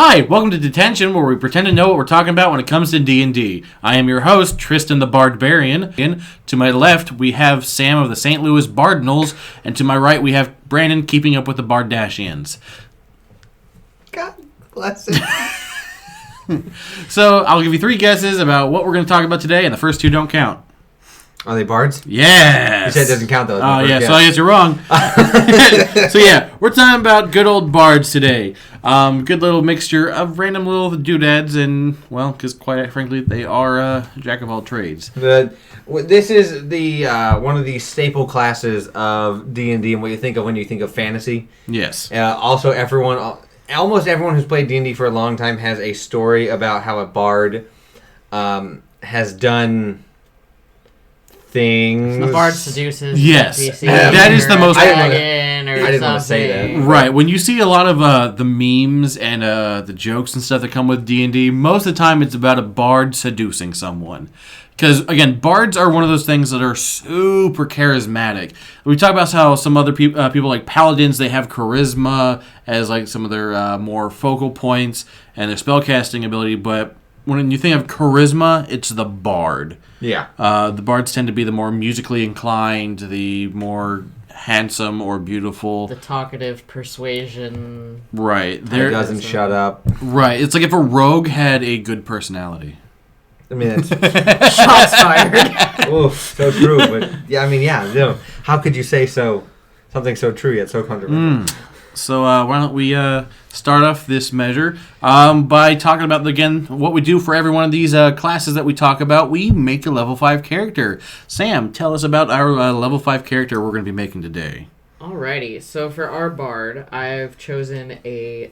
Hi, welcome to D10tion, where we pretend to know what we're talking about when it comes to D&D. I am your host, Tristan the Barbarian. To my left, we have Sam of the St. Louis Bardinals, and to my right, we have Brandon keeping up with the Bardashians. God bless it. So, I'll give you 3 guesses about what we're going to talk about today, and the first 2 don't count. Are they bards? Yes! You said it doesn't count, though. Oh, yeah, so I guess you're wrong. So, yeah, we're talking about good old bards today. Good little mixture of random little doodads, and, well, because quite frankly, they are jack of all trades. This is the one of the staple classes of D&D and what you think of when you think of fantasy. Yes. Also, almost everyone who's played D&D for a long time has a story about how a bard has done things. The bard seduces. Yes, NPC that is the most. I didn't want to say that. Right, when you see a lot of the memes and the jokes and stuff that come with D&D, most of the time it's about a bard seducing someone. Because, again, bards are one of those things that are super charismatic. We talk about how some other people like paladins, they have charisma as like some of their more focal points and their spellcasting ability, but when you think of charisma, it's the bard. Yeah. The bards tend to be the more musically inclined, the more handsome or beautiful. The talkative persuasion. Right. He doesn't shut up. Right. It's like if a rogue had a good personality. I mean, that's Shots fired. oof, so true. But yeah, how could you say something so true yet so controversial? So why don't we start off this measure by talking about, again, what we do for every one of these classes that we talk about. We make a level 5 character. Sam, tell us about our level 5 character we're going to be making today. Alrighty, so for our bard, I've chosen a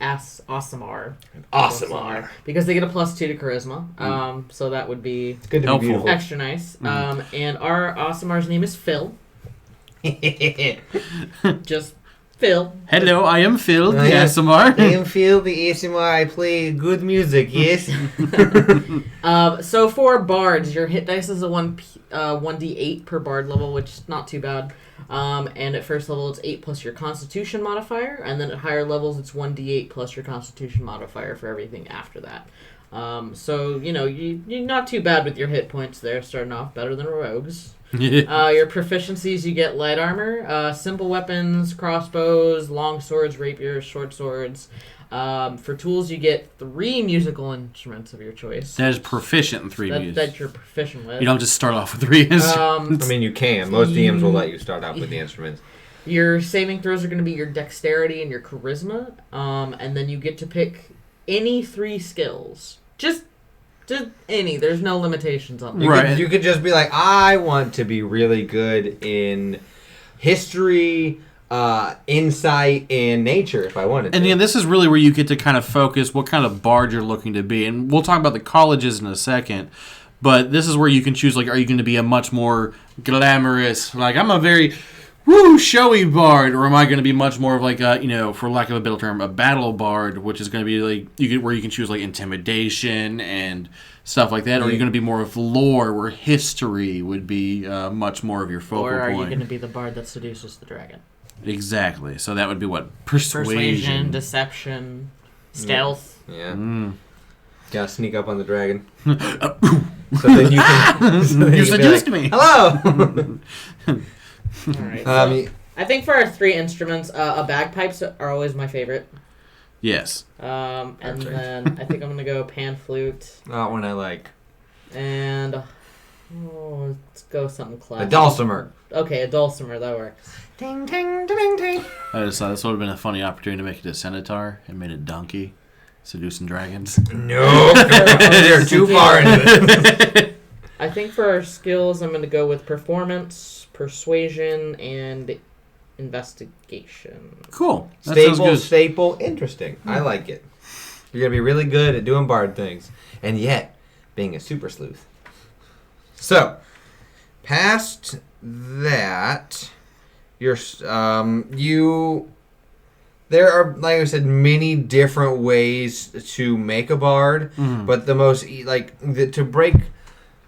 Aasimar. Aasimar. Because they get a +2 to charisma. So that would be It's good to helpful. be beautiful. extra nice. And our Aasimar's name is Phil. Just Phil. Hello, I am Phil, the I Aasimar. am Phil, the ASMR. I play good music, yes? So for bards, your hit dice is a 1d8 per bard level, which is not too bad. And at first level, it's 8 plus your Constitution modifier, and then at higher levels, it's 1d8 plus your Constitution modifier for everything after that. So, you're not too bad with your hit points there, starting off better than rogues. Your proficiencies, you get light armor, simple weapons, crossbows, long swords, rapiers, short swords. For tools, you get 3 musical instruments of your choice. That is proficient in 3 music. That you're proficient with. You don't just start off with 3 instruments. I mean, you can. Most DMs will let you start out with the instruments. Your saving throws are going to be your dexterity and your charisma, and then you get to pick any 3 skills. Just any. There's no limitations on them. You could just be like, I want to be really good in history, insight, and nature if I wanted to. And again, this is really where you get to kind of focus what kind of bard you're looking to be. And we'll talk about the colleges in a second. But this is where you can choose, like, are you going to be a much more glamorous, like, I'm a very showy bard, or am I going to be much more of like a, for lack of a better term, a battle bard, which is going to be like where you can choose like intimidation and stuff like that, or are you going to be more of lore, where history would be much more of your focal point? Or are you going to be the bard that seduces the dragon? Exactly. So that would be what? Persuasion, deception, stealth. Yeah. Gotta sneak up on the dragon. So then you can. You seduced me. Hello. All right. I think for our 3 instruments, bagpipes are always my favorite. Yes. And then I think I'm gonna go pan flute. Not one I like. And let's go something classic. A dulcimer. Okay, a dulcimer, that works. Ding ding ding ding. I just thought this would have been a funny opportunity to make it a centaur and made it donkey, seducing dragons. No, you're too far into it. I think for our skills, I'm gonna go with performance, persuasion, and investigation. Cool. That sounds good. Staple, interesting. I like it. You're going to be really good at doing bard things, and yet being a super sleuth. So, past that, there are, like I said, many different ways to make a bard, but the most, to break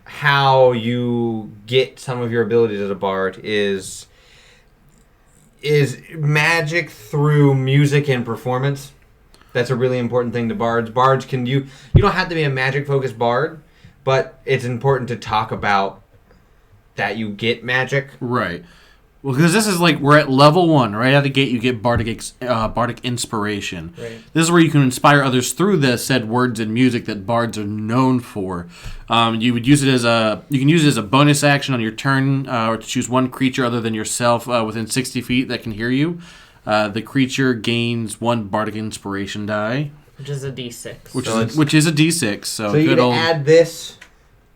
how you get some of your abilities as a bard is magic through music and performance. That's a really important thing to bards. Bards you don't have to be a magic focused bard, but it's important to talk about that you get magic. Right. Well, because this is like, we're at level 1. Right out the gate, you get Bardic Inspiration. Right. This is where you can inspire others through the said words and music that bards are known for. You would use it you can use it as a bonus action on your turn, or to choose one creature other than yourself within 60 feet that can hear you. The creature gains 1 Bardic Inspiration die. Which is a D6. Which is a D6. So you can add this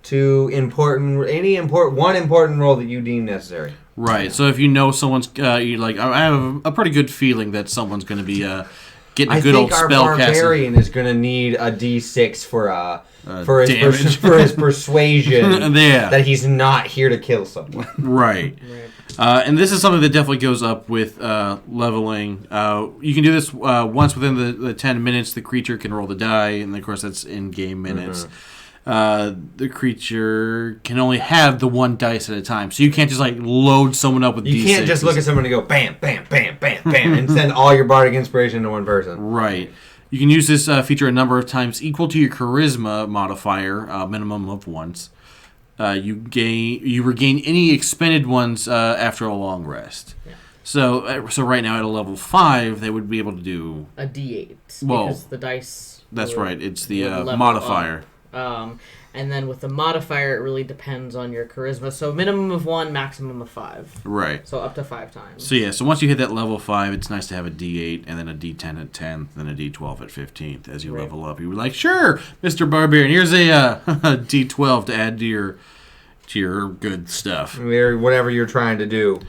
to one important role that you deem necessary. Right. So if you know someone's, you're like, I have a pretty good feeling that someone's going to be getting a good old spell casting. I think our barbarian is going to need a D6 for his persuasion that he's not here to kill someone. Right. And this is something that definitely goes up with leveling. You can do this once within the 10 minutes. The creature can roll the die, and of course that's in-game minutes. Mm-hmm. The creature can only have the 1 dice at a time, so you can't just like load someone up with D6s. You can't just look at someone and go bam, bam, bam, bam, bam, and send all your bardic inspiration to one person. Right. You can use this feature a number of times equal to your charisma modifier, minimum of once. You regain any expended ones after a long rest. Yeah. So right now at a level 5, they would be able to do a D8 because the dice. That's right. It's the modifier. And then with the modifier, it really depends on your charisma. So minimum of 1, maximum of 5. Right. So up to 5 times. So yeah, so once you hit that level 5, it's nice to have a D8 and then a D10 at 10th, then a D12 at 15th as you level up. You were like, sure, Mr. Barbarian, here's a D12 to add to your good stuff. Whatever you're trying to do.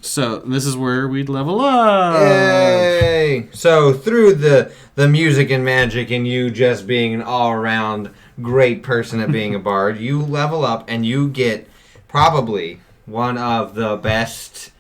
So this is where we level up. Yay! So through the music and magic and you just being an all-around great person at being a bard, you level up and you get probably one of the best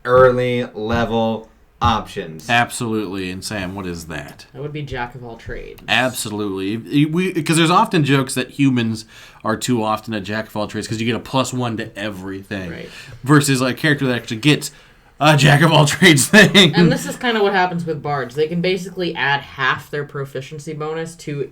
early level options. Absolutely. And Sam, what is that? That would be Jack of all trades. Absolutely. Because there's often jokes that humans are too often a Jack of all trades because you get a +1 to everything. Right. Versus a character that actually gets a Jack of all trades thing. And this is kind of what happens with bards. They can basically add half their proficiency bonus to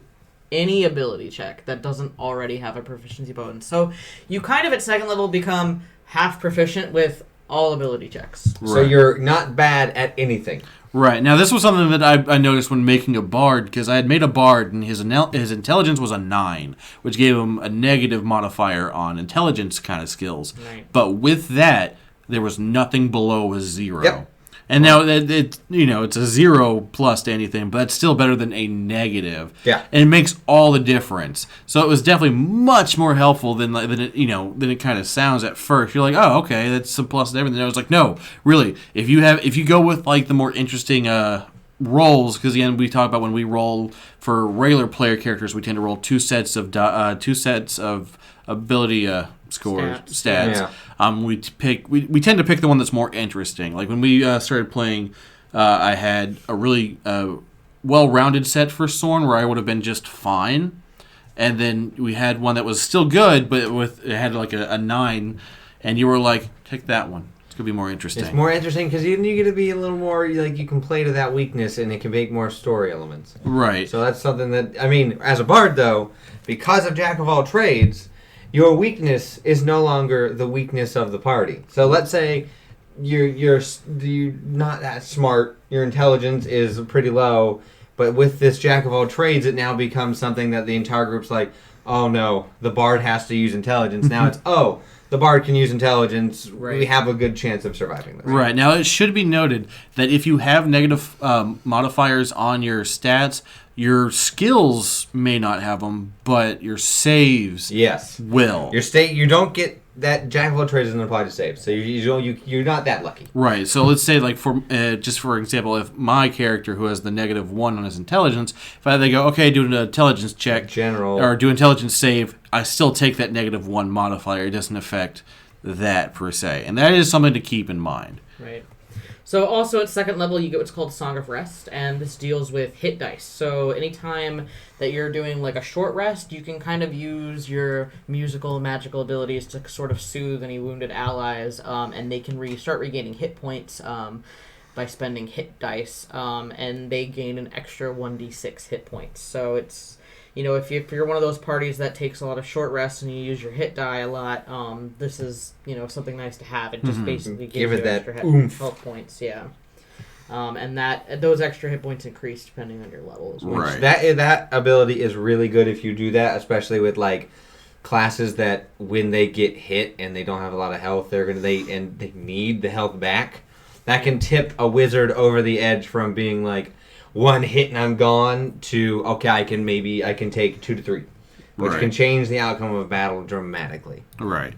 any ability check that doesn't already have a proficiency bonus. So you kind of at second level become half proficient with all ability checks. Right. So you're not bad at anything. Right. Now, this was something that I noticed when making a bard, because I had made a bard, and his intelligence was a 9, which gave him a negative modifier on intelligence kind of skills. Right. But with that, there was nothing below a 0. Yep. And now it's a 0 plus to anything, but that's still better than a negative. Yeah. And it makes all the difference. So it was definitely much more helpful than it kind of sounds at first. You're like, oh, okay, that's some plus and everything. And I was like, no, really. If you go with like the more interesting rolls, because again we talk about when we roll for regular player characters, we tend to roll 2 sets of ability scores stats. Yeah. We tend to pick the one that's more interesting. Like when we started playing, I had a really well-rounded set for Sorn where I would have been just fine, and then we had one that was still good, but it had like a 9, and you were like, take that one. It's gonna be more interesting. It's more interesting because you get to be a little more like you can play to that weakness, and it can make more story elements. Right. So that's something that as a bard though, because of Jack of all trades, your weakness is no longer the weakness of the party. So let's say you're not that smart, your intelligence is pretty low, but with this Jack of all trades, it now becomes something that the entire group's like, oh no, the bard has to use intelligence. Now it's, oh, the bard can use intelligence. Right. We have a good chance of surviving this. Right. Now, it should be noted that if you have negative modifiers on your stats, your skills may not have them, but your saves will. You don't get that Jack of all trades doesn't apply to saves, so you're not that lucky. Right. So let's say, like for example, if my character who has the -1 on his intelligence, if they go, okay, do an intelligence check, or do intelligence save, I still take that -1 modifier. It doesn't affect that per se, and that is something to keep in mind. Right. So also at second level, you get what's called Song of Rest, and this deals with hit dice. So anytime that you're doing like a short rest, you can kind of use your musical and magical abilities to sort of soothe any wounded allies, and they can start regaining hit points. by spending hit dice, and they gain an extra 1d6 hit points. So it's, if you're one of those parties that takes a lot of short rests and you use your hit die a lot, this is, something nice to have. It just basically gives you extra health points, yeah. And those extra hit points increase depending on your level as well. Right. That ability is really good if you do that, especially with like classes that when they get hit and they don't have a lot of health, they need the health back. That can tip a wizard over the edge from being like one hit and I'm gone to okay, I can take 2 to 3, which can change the outcome of a battle dramatically. Right.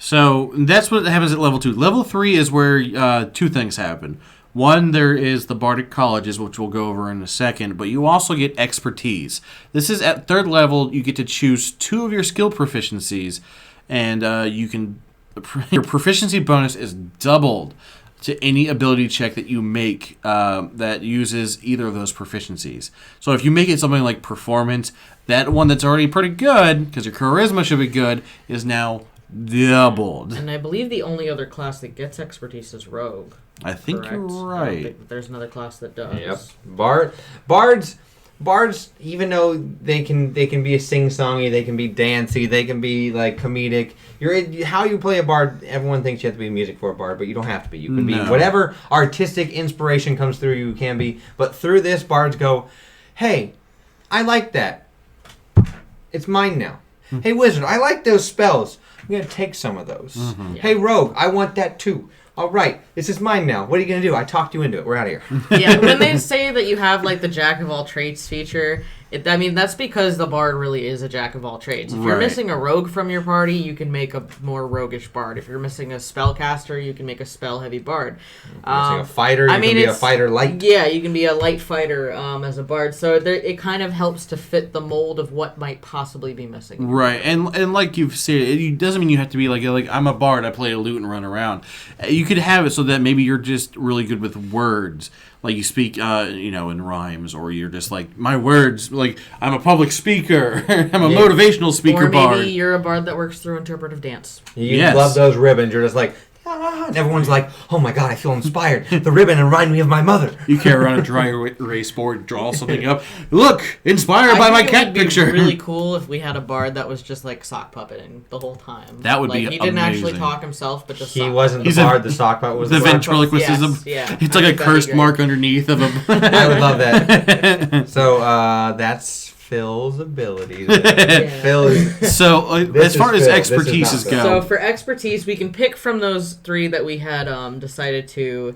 So that's what happens at level 2. Level 3 is where 2 things happen. One, there is the Bardic Colleges, which we'll go over in a second, but you also get expertise. This is at 3rd level. You get to choose 2 of your skill proficiencies, and your proficiency bonus is doubled to any ability check that you make that uses either of those proficiencies. So if you make it something like performance, that one that's already pretty good, because your charisma should be good, is now doubled. And I believe the only other class that gets expertise is Rogue. I think correct? you're right. I don't think that there's another class that does. Yep. Bards, even though they can be sing-songy, they can be dancey, they can be like comedic. How you play a bard, everyone thinks you have to be music for a bard, but you don't have to be. You can be whatever artistic inspiration comes through you can be. But through this, bards go, hey, I like that. It's mine now. Hey, wizard, I like those spells. I'm going to take some of those. Mm-hmm. Yeah. Hey, rogue, I want that too. All right, this is mine now. What are you going to do? I talked you into it. We're out of here. Yeah, when they say that you have like the jack of all trades feature, that's because the bard really is a jack of all trades. If you're missing a rogue from your party, you can make a more roguish bard. If you're missing a spellcaster, you can make a spell-heavy bard. Missing a fighter, you can be a fighter light. Yeah, you can be a light fighter as a bard. So it kind of helps to fit the mold of what might possibly be missing. Right, and like you've said, it doesn't mean you have to be like I'm a bard, I play a lute and run around. You could have it so that maybe you're just really good with words. Like you speak, in rhymes, or you're just like, my words, like I'm a public speaker, I'm a motivational speaker bard. Or maybe you're a bard that works through interpretive dance. You love those ribbons. You're just like, and everyone's like, oh my god, I feel inspired. The ribbon reminded me of my mother. You can't run a dry erase board, draw something up. Look, inspired by my cat picture. It would be really cool if we had a bard that was just like sock puppeting the whole time. That would be amazing. He didn't actually talk himself, but just he wasn't the bard. The sock puppet was the ventriloquist. Yes, it's like a cursed mark underneath of a. I would love that. So that's Phil's ability. So as far as expertise is go. So for expertise, we can pick from those 3 that we had decided to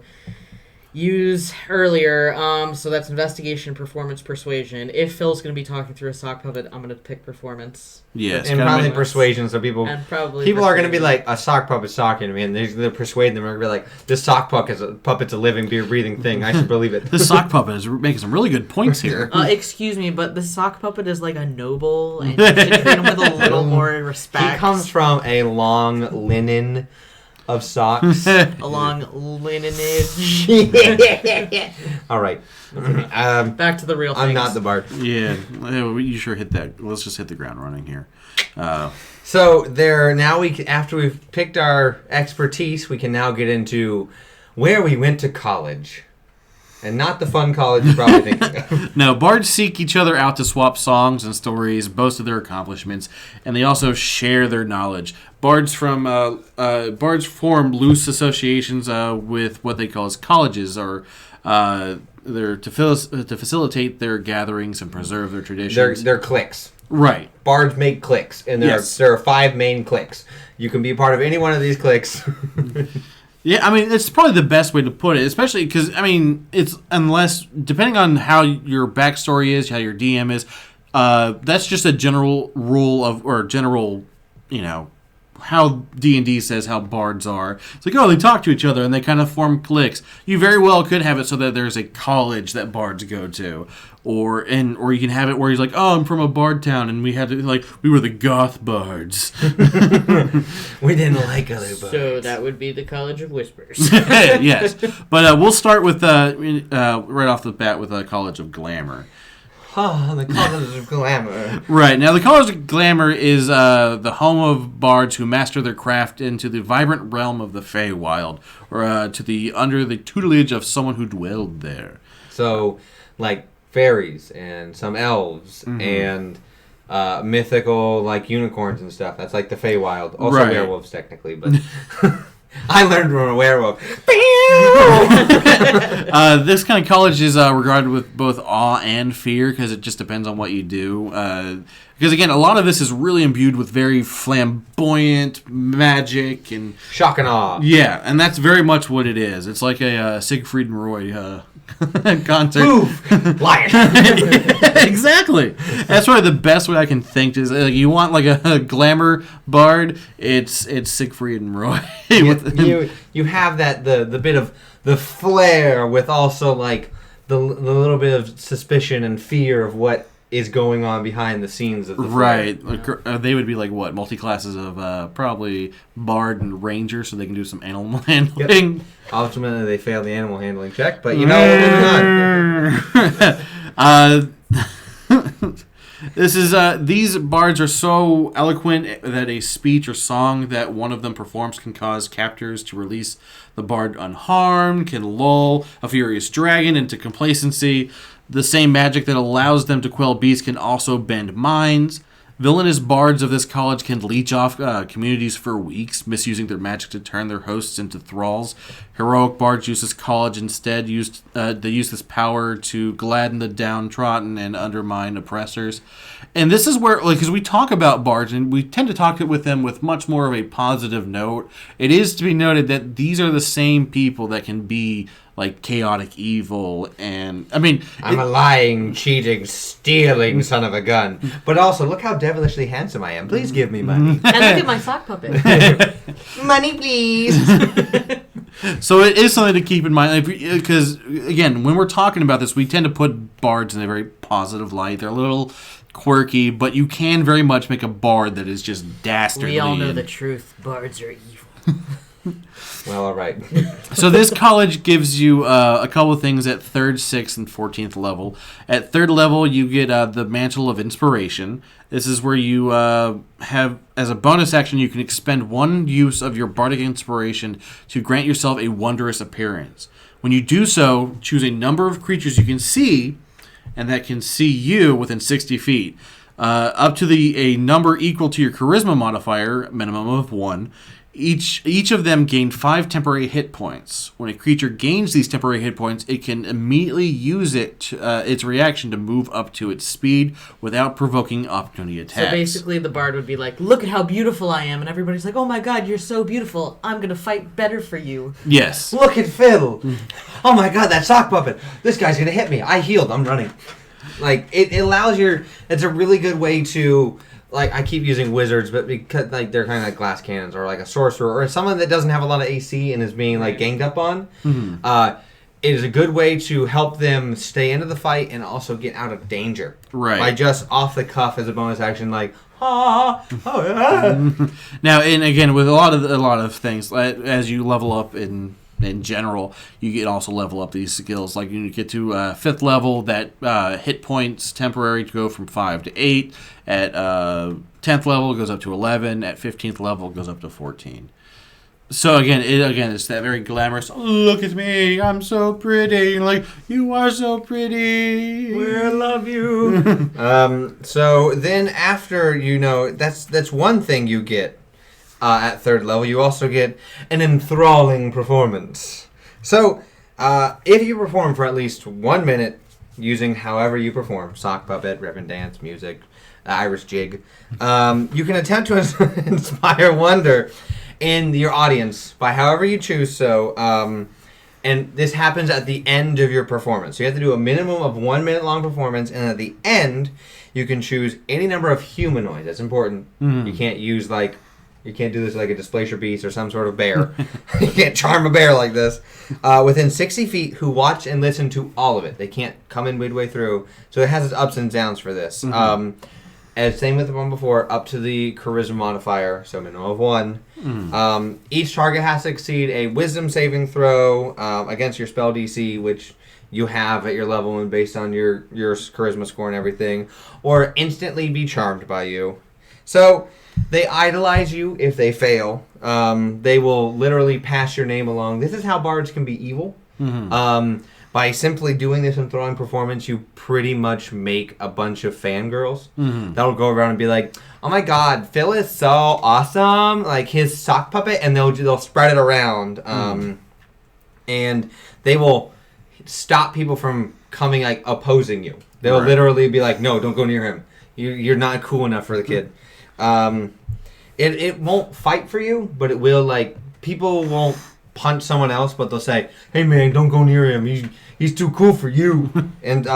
use earlier. So that's investigation, performance, persuasion. If Phil's going to be talking through a sock puppet, I'm going to pick performance. Yes, and probably persuasion. So people are going to be like, a sock puppet's talking to me, and they're persuading them. They're going to be like, this sock puppet's a living, breathing thing. I should believe it. This sock puppet is making some really good points here. Excuse me, but the sock puppet is like a noble, and you should treat him with a little more respect. He comes from a long linen of socks. Along lineage. All right. Back to the real things. I'm not the bard. Yeah, you sure hit that. Let's just hit the ground running here. So after we've picked our expertise, we can now get into where we went to college. And not the fun college you're probably thinking of. No, bards seek each other out to swap songs and stories, boast of their accomplishments, and they also share their knowledge. Bards form loose associations with what they call as colleges, or they're to facilitate their gatherings and preserve their traditions. They're cliques. Right. Bards make cliques, and there are 5 main cliques. You can be a part of any one of these cliques. Yeah, I mean, it's probably the best way to put it, especially because, it's depending on how your backstory is, how your DM is, that's just a general rule how D&D says how bards are. It's like, they talk to each other and they kind of form cliques. You very well could have it so that there's a college that bards go to. Or you can have it where he's like, I'm from a bard town, and we were the goth bards. We didn't like other bards. So that would be the College of Whispers. Yes. But we'll start with, right off the bat, with a College of Glamour. The College of Glamour. Right. Now, the College of Glamour is the home of bards who master their craft into the vibrant realm of the Feywild, or under the tutelage of someone who dwelled there. So, like fairies and some elves and mythical like unicorns and stuff. That's like the Feywild. Also werewolves technically, but I learned from a werewolf. This kind of college is regarded with both awe and fear because it just depends on what you do. Because again, a lot of this is really imbued with very flamboyant magic and shock and awe. Yeah, and that's very much what it is. It's like a Siegfried and Roy concert. Move, lion. Exactly. That's probably the best way I can think is you want like a glamour bard. It's Siegfried and Roy. You have that the bit of the flair with also like the little bit of suspicion and fear of what is going on behind the scenes of the right. Like, they would be like what multi-classes of probably bard and ranger, so they can do some animal handling. Yep. Ultimately, they fail the animal handling check, but moving on. These bards are so eloquent that a speech or song that one of them performs can cause captors to release the bard unharmed, can lull a furious dragon into complacency. The same magic that allows them to quell beasts can also bend minds. Villainous bards of this college can leech off communities for weeks, misusing their magic to turn their hosts into thralls. Heroic bards use this college instead. They use this power to gladden the downtrodden and undermine oppressors. And this is where, because we talk about bards, and we tend to talk with them with much more of a positive note. It is to be noted that these are the same people that can be like chaotic evil, and I'm a lying, cheating, stealing son of a gun. But also, look how devilishly handsome I am. Please give me money. And look at my sock puppet. Money, please. So it is something to keep in mind, because again, when we're talking about this, we tend to put bards in a very positive light. They're a little quirky, but you can very much make a bard that is just dastardly. We all know the truth. Bards are evil. Well, all right. So this college gives you a couple of things at 3rd, 6th, and 14th level. At 3rd level, you get the Mantle of Inspiration. This is where you have, as a bonus action, you can expend one use of your Bardic Inspiration to grant yourself a wondrous appearance. When you do so, choose a number of creatures you can see, and that can see you within 60 feet. Up to a number equal to your Charisma modifier, minimum of 1. Each of them gain 5 temporary hit points. When a creature gains these temporary hit points, it can immediately use its reaction to move up to its speed without provoking opportunity attacks. So basically the bard would be like, look at how beautiful I am, and everybody's like, oh my god, you're so beautiful, I'm going to fight better for you. Yes. Look at Phil. Oh my god, that sock puppet. This guy's going to hit me. I healed. I'm running. Like, it allows it's a really good way to... Like, I keep using wizards, but because like they're kind of like glass cannons, or like a sorcerer, or someone that doesn't have a lot of AC and is being like ganged up on. Mm-hmm. It is a good way to help them stay into the fight and also get out of danger. Right. By just off the cuff as a bonus action, like oh yeah. Now, and again, with a lot of things, as you level up in general, you can also level up these skills. Like you get to 5th level, that hit points temporary to go from 5 to 8. At 10th level, it goes up to 11. At 15th level, it goes up to 14. So again, it's that very glamorous. Oh, look at me, I'm so pretty. Like, you are so pretty. We love you. So then after that's one thing you get. At 3rd level, you also get an enthralling performance. So, if you perform for at least 1 minute, using however you perform, sock puppet, ribbon dance, music, Irish jig, you can attempt to inspire wonder in your audience by however you choose so. And this happens at the end of your performance. So you have to do a minimum of 1 minute long performance, and at the end, you can choose any number of humanoids. That's important. Mm. You can't do this like a displacer beast or some sort of bear. You can't charm a bear like this. Within 60 feet, who watch and listen to all of it. They can't come in midway through. So it has its ups and downs for this. Mm-hmm. And same with the one before, up to the charisma modifier, so minimum of 1. Each target has to exceed a wisdom saving throw against your spell DC, which you have at your level and based on your charisma score and everything, or instantly be charmed by you. So they idolize you if they fail. They will literally pass your name along. This is how bards can be evil. Mm-hmm. By simply doing this and throwing performance, you pretty much make a bunch of fangirls that'll go around and be like, "Oh my God, Phil is so awesome! Like his sock puppet," and they'll spread it around, and they will stop people from coming like opposing you. They'll literally be like, "No, don't go near him. You're not cool enough for the kid." It won't fight for you, but it will like people won't punch someone else, but they'll say, "Hey man, don't go near him. He's too cool for you." And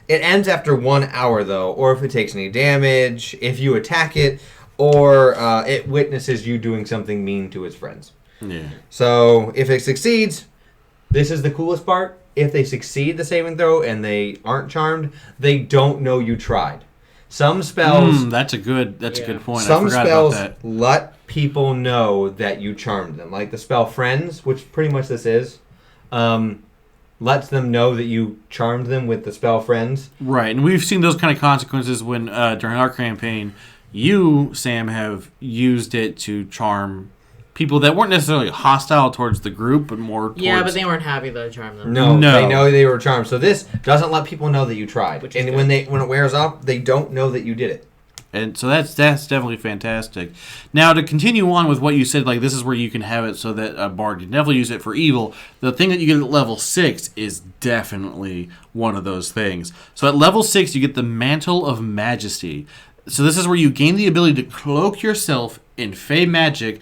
it ends after 1 hour though, or if it takes any damage, if you attack it, or it witnesses you doing something mean to its friends. Yeah. So if it succeeds, this is the coolest part. If they succeed the saving throw and they aren't charmed, they don't know you tried. Some spells. That's a good point. Some I forgot spells about that. let people know that you charmed them. Like the spell Friends, which pretty much this is, lets them know that you charmed them with the spell Friends. Right, and we've seen those kind of consequences when during our campaign, you, Sam, have used it to charm people that weren't necessarily hostile towards the group, but more towards... Yeah, but they weren't happy that I charmed them. No, they know they were charmed. So this doesn't let people know that you tried. And when it wears off, they don't know that you did it. And so that's definitely fantastic. Now, to continue on with what you said, like this is where you can have it so that a bard can definitely use it for evil. The thing that you get at level 6 is definitely one of those things. So at level 6, you get the Mantle of Majesty. So this is where you gain the ability to cloak yourself in Fey magic.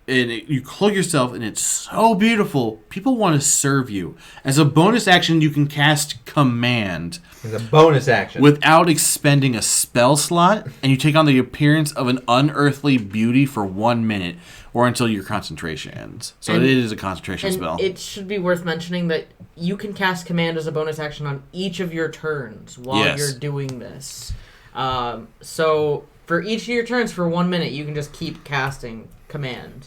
And you cloak yourself, and it's so beautiful. People want to serve you. As a bonus action, you can cast Command. It's a bonus action. Without expending a spell slot, and you take on the appearance of an unearthly beauty for 1 minute, or until your concentration ends. So it is a concentration spell. It should be worth mentioning that you can cast Command as a bonus action on each of your turns while you're doing this. So for each of your turns for 1 minute, you can just keep casting Command.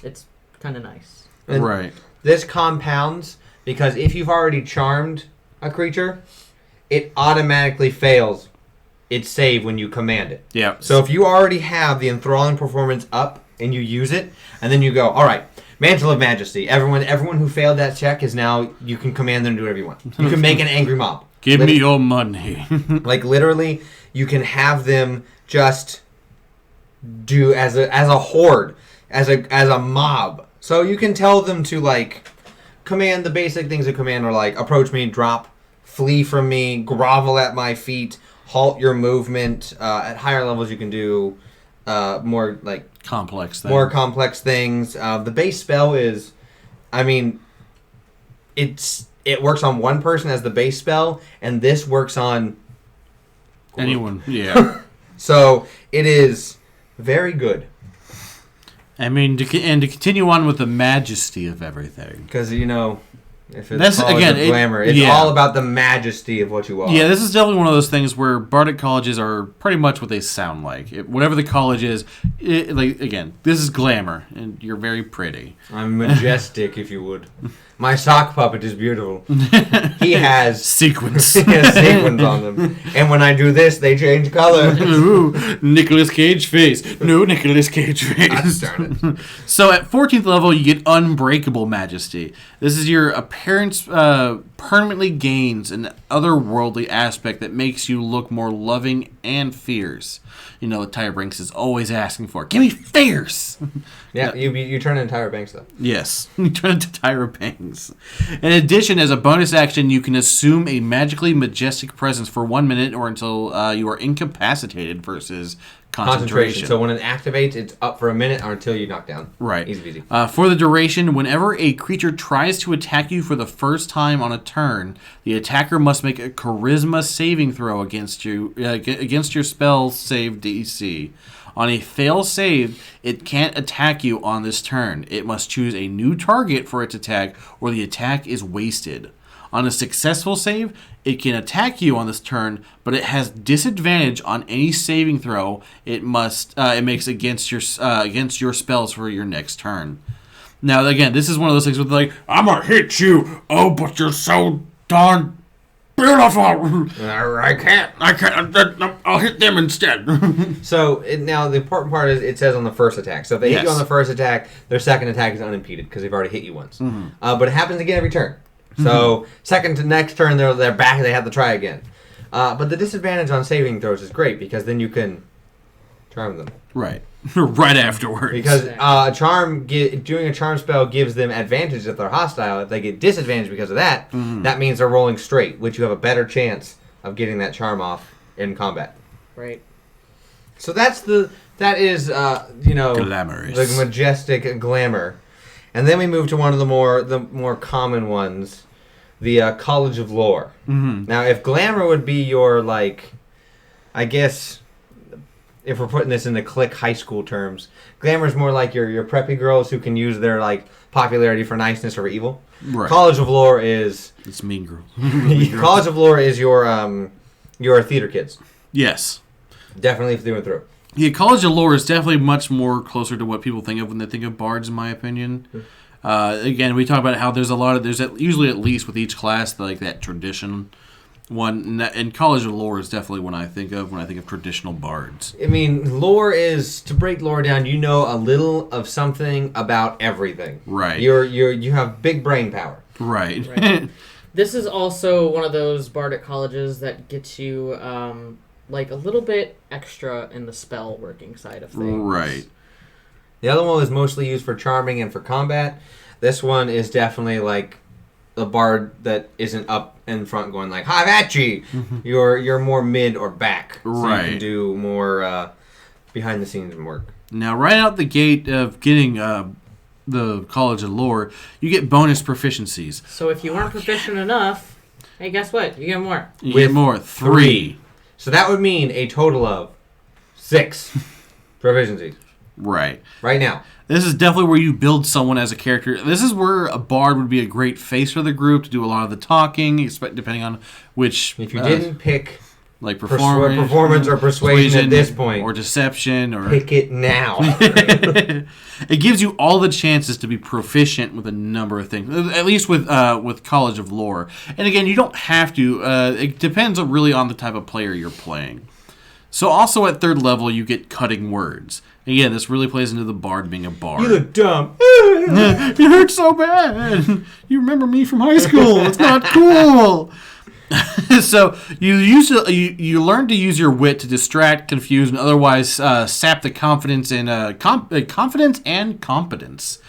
It's kind of nice. And right. This compounds because if you've already charmed a creature, it automatically fails its save when you command it. Yeah. So if you already have the enthralling performance up and you use it, and then you go, all right, Mantle of Majesty. Everyone who failed that check is now, you can command them to do whatever you want. You can make an angry mob. Give me your money. Like literally, you can have them just do as a horde. As a mob. So you can tell them to like command the basic things of command are like approach me, drop, flee from me, grovel at my feet, halt your movement. At higher levels you can do more like complex things. The base spell is it works on one person as the base spell, and this works on anyone. Yeah. So it is very good. I mean, to continue on with the majesty of everything. Because, if it's glamour, it's all about the majesty of what you are. Yeah, this is definitely one of those things where Bardic colleges are pretty much what they sound like. Whatever the college is, this is glamour, and you're very pretty. I'm majestic, if you would. My sock puppet is beautiful. He has sequins. He has sequins on them. And when I do this, they change color. Ooh, Nicolas Cage face. No Nicolas Cage face. So at 14th level, you get Unbreakable Majesty. This is your appearance permanently gains an otherworldly aspect that makes you look more loving and fierce. Tyra Banks is always asking for, give me fierce. Yeah, you turn into Tyra Banks, though. Yes, you turn into Tyra Banks. In addition, as a bonus action, you can assume a magically majestic presence for 1 minute or until you are incapacitated versus concentration. So when it activates, it's up for a minute or until you knock down. Right. Easy peasy. For the duration, whenever a creature tries to attack you for the first time on a turn, the attacker must make a charisma saving throw against your spell save DC. On a fail save, it can't attack you on this turn. It must choose a new target for its attack, or the attack is wasted. On a successful save, it can attack you on this turn, but it has disadvantage on any saving throw it makes against your spells for your next turn. Now, again, this is one of those things with like, I'm gonna hit you. Oh, but you're so darn beautiful. I can't. I'll hit them instead. So now the important part is it says on the first attack. So if they hit you Yes. on the first attack, their second attack is unimpeded because they've already hit you once. But it happens again every turn. So second to next turn, they're back. They have to try again. But the disadvantage on saving throws is great because then you can charm them. Right. Right afterwards. Because doing a charm spell gives them advantage if they're hostile. If they get disadvantage because of that, that means they're rolling straight, which you have a better chance of getting that charm off in combat. Right. So that is Glamorous. the majestic glamour, and then we move to one of the more common ones, the College of Lore. Now, if glamour would be your I guess. If we're putting this into click high school terms, glamour is more like your preppy girls who can use their popularity for niceness or evil. Right. College of Lore is It's Mean Girl. College of Lore is your theater kids. Yes. Definitely through and through. Yeah, College of Lore is definitely much more closer to what people think of when they think of bards, in my opinion. Again, we talk about how there's usually at least with each class that tradition one, and College of Lore is definitely what I think of when I think of traditional bards. I mean, lore is, to break lore down, you know a little of something about everything. Right. You have big brain power. Right. This is also one of those bardic colleges that gets you a little bit extra in the spell working side of things. Right. The other one was mostly used for charming and for combat. This one is definitely the bard that isn't up in front going "Hi, Vachi." You're more mid or back, so right. you can do more behind the scenes work. Now, right out the gate of getting the College of Lore, you get bonus proficiencies. So if you weren't proficient enough, hey, guess what? You get more. You get more. 3. So that would mean a total of 6 proficiencies. Right. Right now. This is definitely where you build someone as a character. This is where a bard would be a great face for the group to do a lot of the talking, depending on which... If you didn't pick performance or persuasion at this point, or deception, or pick it now. It gives you all the chances to be proficient with a number of things, at least with College of Lore. And again, you don't have to. It depends really on the type of player you're playing. So also at 3rd level, you get cutting words. Again, this really plays into the bard being a bard. You look dumb. It hurts so bad. You remember me from high school. It's not cool. So you learn to use your wit to distract, confuse, and otherwise sap the confidence and confidence and competence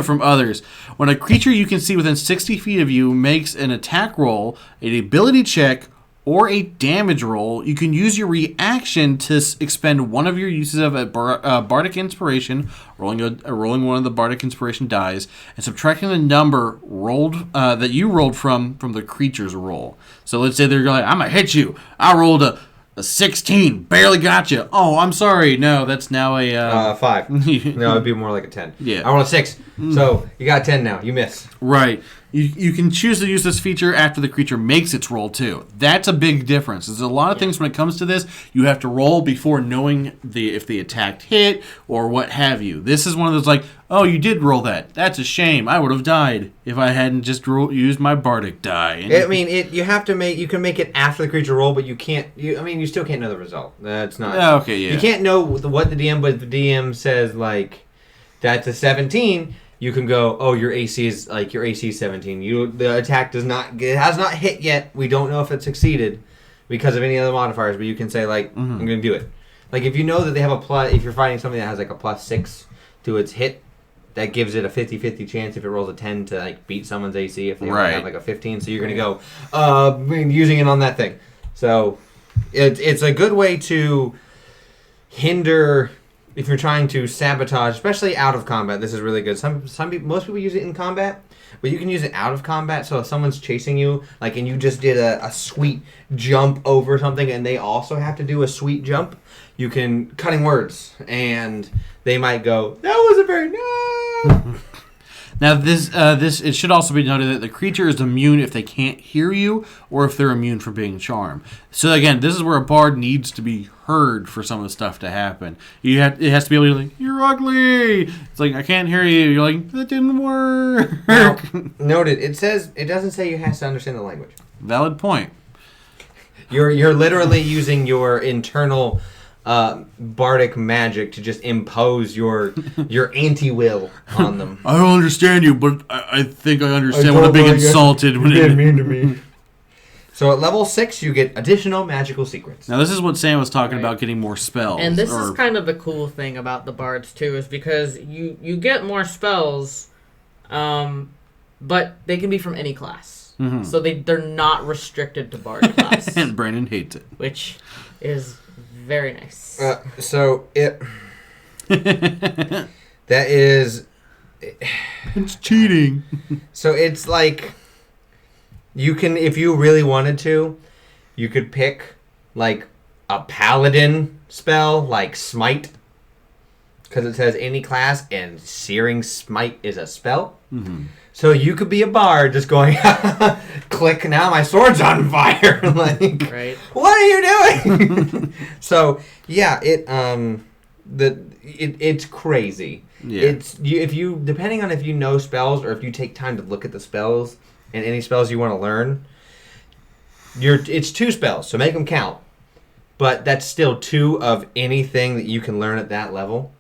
from others. When a creature you can see within 60 feet of you makes an attack roll, an ability check, or a damage roll, you can use your reaction to expend one of your uses of a bardic inspiration, rolling one of the bardic inspiration dies, and subtracting the number rolled that you rolled from the creature's roll. So let's say they're like, "I'm gonna hit you. I rolled a 16, barely got you. Oh, I'm sorry. No, that's now a 5. No, it'd be more like a 10. Yeah. I rolled a 6. So you got 10 now. You miss. Right. You can choose to use this feature after the creature makes its roll, too. That's a big difference. There's a lot of things when it comes to this. You have to roll before knowing if the attack hit or what have you. This is one of those oh, you did roll that. That's a shame. I would have died if I hadn't just used my bardic die. You have to you can make it after the creature roll, but you can't, you still can't know the result. That's not. Okay, yeah. You can't know what the DM, but if the DM says, that's a 17, you can go, oh, your AC is 17. The attack has not hit yet. We don't know if it succeeded because of any other modifiers, but you can say I'm going to do it. If you know that they have a plus, if you're fighting something that has a +6 to its hit, that gives it a 50-50 chance if it rolls a 10 to beat someone's AC if they only have a 15. So you're going to go using it on that thing. So it's a good way to hinder. If you're trying to sabotage, especially out of combat, this is really good. Most people use it in combat, but you can use it out of combat. So if someone's chasing you, and you just did a sweet jump over something, and they also have to do a sweet jump, you can cutting words, and they might go, "That wasn't very nice." Now, this it should also be noted that the creature is immune if they can't hear you or if they're immune from being charmed. So again, this is where a bard needs to be heard for some of the stuff to happen. It has to be able to be like, you're ugly. It's like, I can't hear you. You're like, that didn't work. Now, noted. It doesn't say you have to understand the language. Valid point. You're literally using your internal bardic magic to just impose your anti-will on them. I don't understand you, but I think I understand when I'm being insulted. You didn't mean to me. So at level 6, you get additional magical secrets. Now, this is what Sam was talking about, getting more spells. And this is kind of the cool thing about the bards, too, is because you get more spells, but they can be from any class. Mm-hmm. So they're not restricted to bard class. And Brandon hates it. Which is very nice. That is... It's cheating. So it's like... You can, if you really wanted to, you could pick, like, a paladin spell, like Smite. Because it says any class, and Searing Smite is a spell. Mm-hmm. So you could be a bard just going, click, now my sword's on fire. Like, right. What are you doing? So, yeah, it's crazy. Yeah. If you depending on if you know spells or if you take time to look at the spells and any spells you want to learn, it's 2 spells, so make them count. But that's still 2 of anything that you can learn at that level,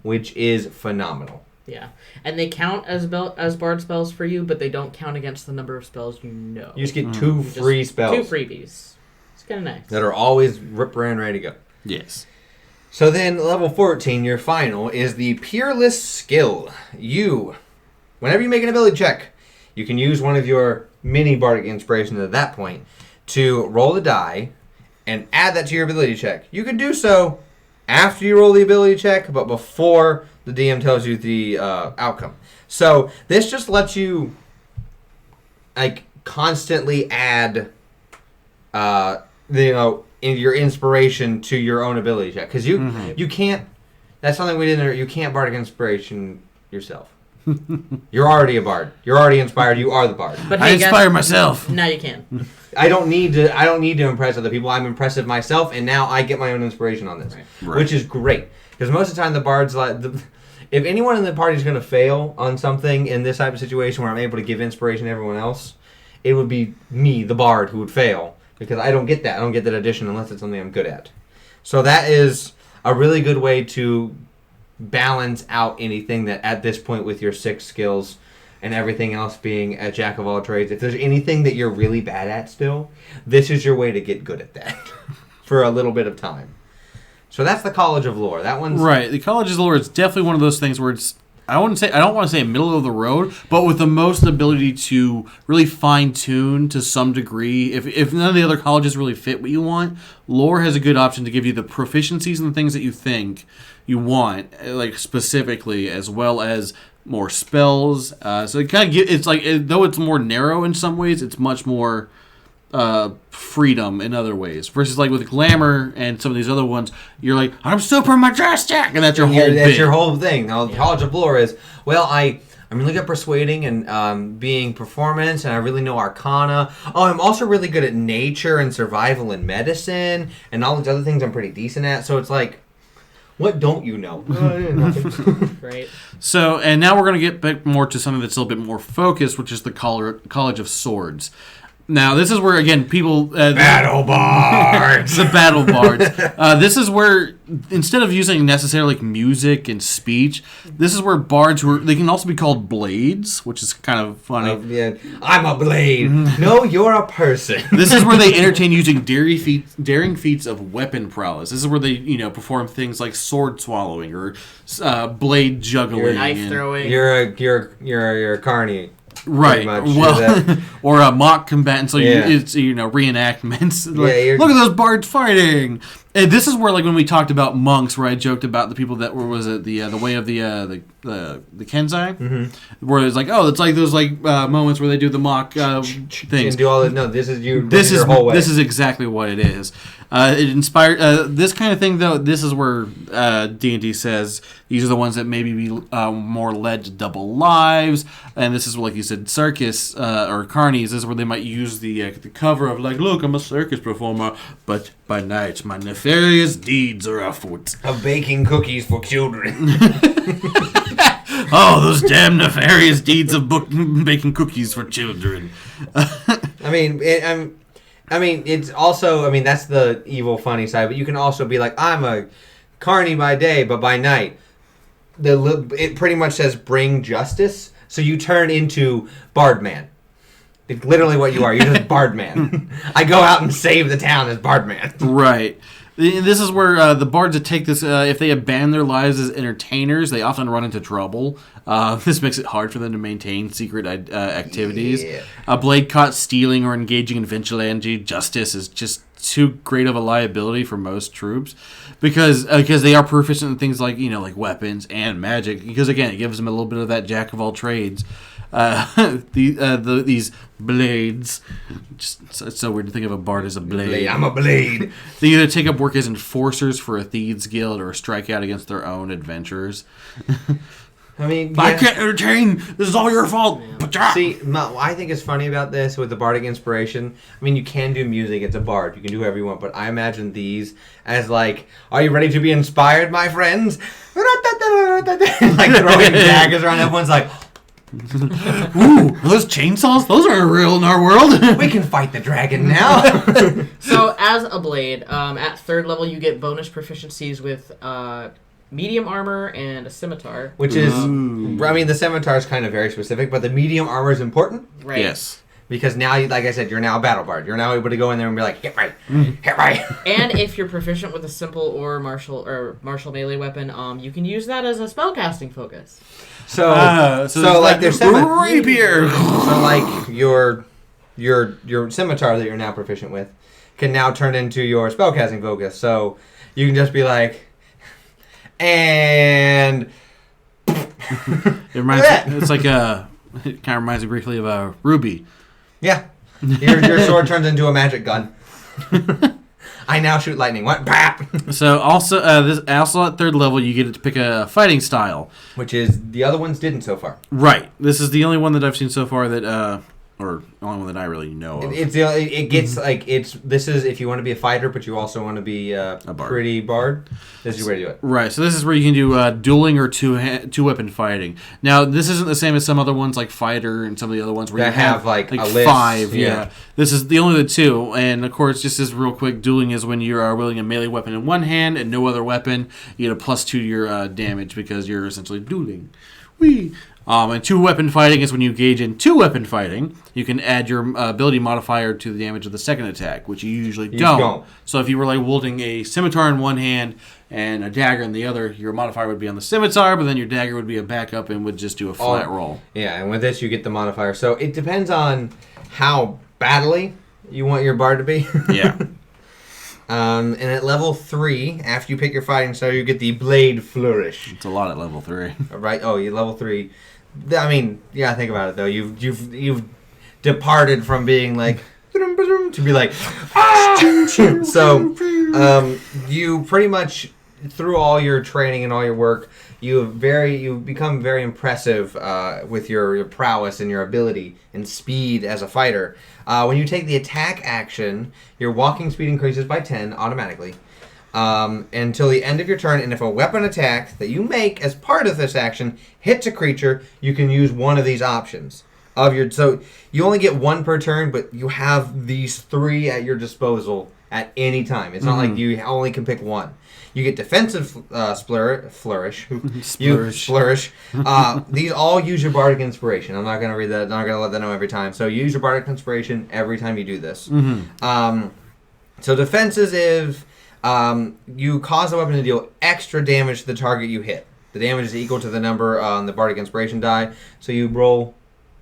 which is phenomenal. Yeah, and they count as bard spells for you, but they don't count against the number of spells you know. You just get 2 free spells. 2 freebies. It's kind of nice. That are always rip-ran ready to go. Yes. So then, level 14, your final, is the Peerless Skill. Whenever you make an ability check, you can use one of your mini bardic inspirations at that point to roll the die and add that to your ability check. You can do so after you roll the ability check, but before the DM tells you the outcome. So this just lets you like constantly add, in your inspiration to your own ability check, because you can't. That's something we didn't. You can't bardic inspiration yourself. You're already a bard. You're already inspired. You are the bard. But I inspire myself. Now you can. I don't need to impress other people. I'm impressive myself, and now I get my own inspiration on this, which is great. Because most of the time, the bards if anyone in the party is going to fail on something in this type of situation where I'm able to give inspiration to everyone else, it would be me, the bard, who would fail, because I don't get that. I don't get that addition unless it's something I'm good at. So that is a really good way to balance out anything that at this point with your 6 skills and everything else being a jack of all trades. If there's anything that you're really bad at still, this is your way to get good at that for a little bit of time. So that's the College of Lore. That one's right. The College of Lore is definitely one of those things where it's I don't want to say middle of the road, but with the most ability to really fine tune to some degree. If none of the other colleges really fit what you want, Lore has a good option to give you the proficiencies and the things that you think you want, like specifically, as well as more spells. So it kind of it's like, though it's more narrow in some ways, it's much more freedom in other ways. Versus like with Glamour and some of these other ones, you're like, I'm super majestic, and that's your whole thing. That's your whole thing. Now, the College of Lore is, well, I'm really good at persuading and being performance, and I really know Arcana. Oh, I'm also really good at nature and survival and medicine, and all these other things I'm pretty decent at. So it's like, what don't you know? Right. So, and now we're going to get back more to something that's a little bit more focused, which is the College of Swords. Now, this is where, again, people... battle bards! The battle bards. This is where, instead of using necessarily like music and speech, this is where bards, they can also be called blades, which is kind of funny. Yeah. I'm a blade. No, you're a person. This is where they entertain using daring feats of weapon prowess. This is where they, perform things like sword swallowing or blade juggling. Knife throwing. You're a carny. Right. Well, or a mock combatant. So it's reenactments. Like, look at those bards fighting. And this is where, like, when we talked about monks, where I joked about the people that were, was it the way of the Kenzai, where it's like, oh, it's like those like moments where they do the mock things. And do all no, this is you. This is your whole way. This is exactly what it is. It inspired this kind of thing, though. This is where D&D says these are the ones that maybe be more led to double lives, and this is like you said, circus or carnies. This is where they might use the cover of like, look, I'm a circus performer, but by night my nefarious deeds are afoot. Of baking cookies for children. Oh, those damn nefarious deeds of baking cookies for children. I mean, it's also, that's the evil, funny side, but you can also be like, I'm a carny by day, but by night, it pretty much says bring justice, so you turn into Bardman. It's literally what you are. You're just Bardman. I go out and save the town as Bardman. Right. This is where the bards that take this, if they abandon their lives as entertainers, they often run into trouble. This makes it hard for them to maintain secret activities. Yeah. A blade caught stealing or engaging in vigilante justice is just too great of a liability for most troops because they are proficient in things like, like weapons and magic. Because again, it gives them a little bit of that jack of all trades. These blades, it's so weird to think of a bard as a blade. I'm a blade. They either take up work as enforcers for a thieves guild or strike out against their own adventurers. I can't entertain. This is all your fault. See, what I think is funny about this with the bardic inspiration, you can do music. It's a bard. You can do whatever you want. But I imagine these as like, are you ready to be inspired, my friends? Like throwing daggers around. Everyone's like, ooh, those chainsaws? Those aren't real in our world. We can fight the dragon now. So, as a blade, at 3rd level, you get bonus proficiencies with medium armor and a scimitar. Which is, the scimitar is kind of very specific, but the medium armor is important. Right. Yes. Because now, like I said, you're now a battle bard. You're now able to go in there and be like, hit right, hit right. And if you're proficient with a simple or martial melee weapon, you can use that as a spellcasting focus. So like there's rapier. So like your scimitar that you're now proficient with can now turn into your spellcasting focus. So you can just be like, and it's like it kind of reminds me briefly of a ruby. Yeah, your sword turns into a magic gun. I now shoot lightning. What? Bap! So also at 3rd level, you get to pick a fighting style, which is the other ones didn't so far. Right. This is the only one that I've seen so far that, or the only one that I really know of. It gets like this is if you want to be a fighter, but you also want to be a bard. Pretty bard. This is where you do it. Right. So this is where you can do dueling or two weapon fighting. Now this isn't the same as some other ones like fighter and some of the other ones where that you have like a list. 5. Yeah. This is the only the 2, and of course, just as real quick, dueling is when you are wielding a melee weapon in one hand and no other weapon. You get a +2 to your damage because you're essentially dueling. Whee! And 2-weapon fighting is when you engage in 2-weapon fighting. You can add your ability modifier to the damage of the second attack, which you usually don't. So if you were like wielding a scimitar in one hand and a dagger in the other, your modifier would be on the scimitar, but then your dagger would be a backup and would just do a flat roll. Yeah, and with this you get the modifier. So it depends on how battly you want your bard to be. Yeah. And at level 3, after you pick your fighting style, you get the blade flourish. It's a lot at level 3. Right? Oh, you level 3. Yeah, think about it though. You've departed from being like to be like so you pretty much through all your training and all your work you become very impressive with your prowess and your ability and speed as a fighter. When you take the attack action, your walking speed increases by 10 automatically until the end of your turn, and if a weapon attack that you make as part of this action hits a creature, you can use one of these options. So you only get 1 per turn, but you have these 3 at your disposal at any time. It's not like you only can pick 1. You get defensive flourish. You flourish. These all use your bardic inspiration. I'm not going to read that. I'm not going to let that know every time. So you use your bardic inspiration every time you do this. So defenses is you cause the weapon to deal extra damage to the target you hit. The damage is equal to the number on the bardic inspiration die. So you roll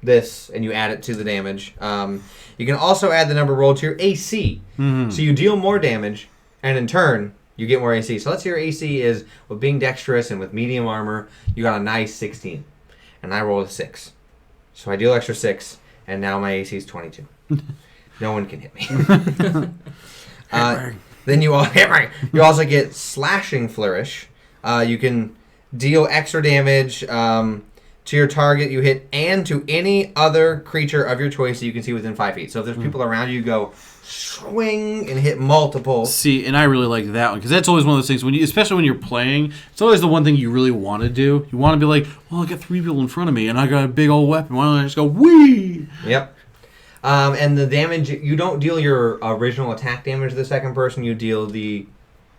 this and you add it to the damage. You can also add the number rolled to your AC. So you deal more damage, and in turn, you get more AC. So let's say your AC is, with being dexterous and with medium armor, you got a nice 16. And I rolled a 6. So I deal extra 6, and now my AC is 22. No one can hit me. Then you also get Slashing Flourish. You can deal extra damage to your target you hit and to any other creature of your choice that you can see within 5 feet. So if there's people around you, go swing and hit multiple. See, and I really like that one because that's always one of those things especially when you're playing. It's always the one thing you really want to do. You want to be like, well, I got 3 people in front of me and I got a big old weapon. Why don't I just go whee? Yep. And the damage, you don't deal your original attack damage to the second person. You deal the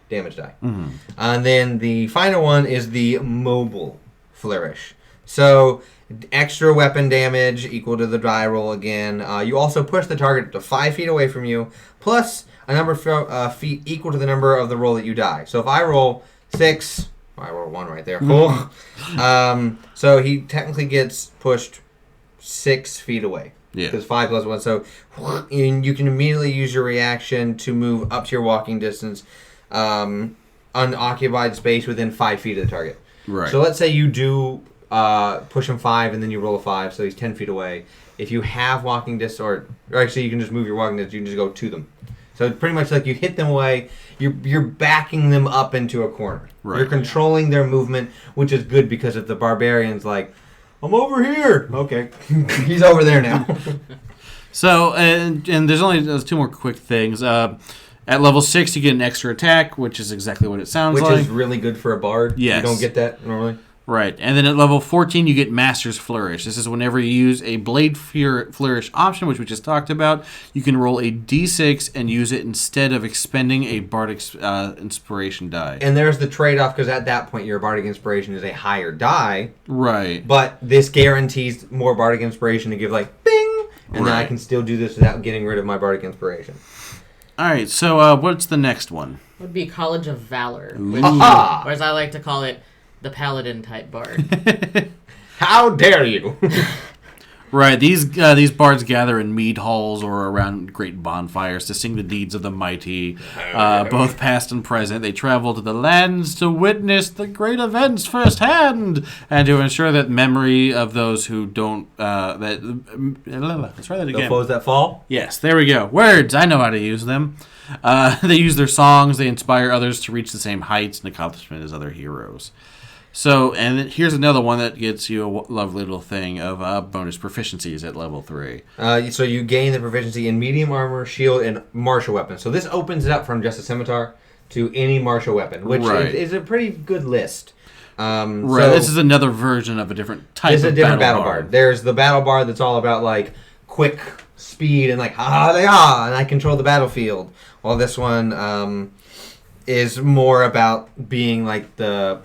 damage die. Mm-hmm. And then the final one is the Mobile Flourish. So extra weapon damage equal to the die roll again. You also push the target to 5 feet away from you, plus a number of feet equal to the number of the roll that you die. So if I roll 6, I roll 1 right there. So he technically gets pushed 6 feet away. Yeah. Because 5 plus 1. So and you can immediately use your reaction to move up to your walking distance, unoccupied space within 5 feet of the target. Right. So let's say you do push him 5 and then you roll a 5, so he's 10 feet away. If you have walking distance, or actually you can just move your walking distance, you can just go to them. So it's pretty much like you hit them away, you're backing them up into a corner. Right. You're controlling their movement, which is good because if the barbarian's like, I'm over here. Okay. He's over there now. So, and there's 2 more quick things. At level 6, you get an extra attack, which is exactly what it sounds like. Which is really good for a bard. Yes. You don't get that normally. Right. And then at level 14, you get Master's Flourish. This is whenever you use a Blade Flourish option, which we just talked about, you can roll a d6 and use it instead of expending a Bardic Inspiration die. And there's the trade-off, because at that point, your Bardic Inspiration is a higher die. Right. But this guarantees more Bardic Inspiration to give, like, bing! And then I can still do this without getting rid of my Bardic Inspiration. All right. So what's the next one? It would be College of Valor. Which, Aha! or as I like to call it, the Paladin type bard. How dare you! Right, these bards gather in mead halls or around great bonfires to sing the deeds of the mighty, both past and present. They travel to the lands to witness the great events firsthand and to ensure that memory of those who don't. Let's try that again. The foes that fall? Yes, there we go. Words, I know how to use them. They use their songs. They inspire others to reach the same heights and accomplishment as other heroes. So, and here's another one that gets you a lovely little thing of bonus proficiencies at level 3. So you gain the proficiency in medium armor, shield, and martial weapons. So this opens it up from just a scimitar to any martial weapon, which is a pretty good list. Right, so this is another version of a different type of battle bard. This is a different battle bard. There's the battle bard that's all about, like, quick speed and, like, ha-ha-ha, and I control the battlefield. While this one is more about being, like, the...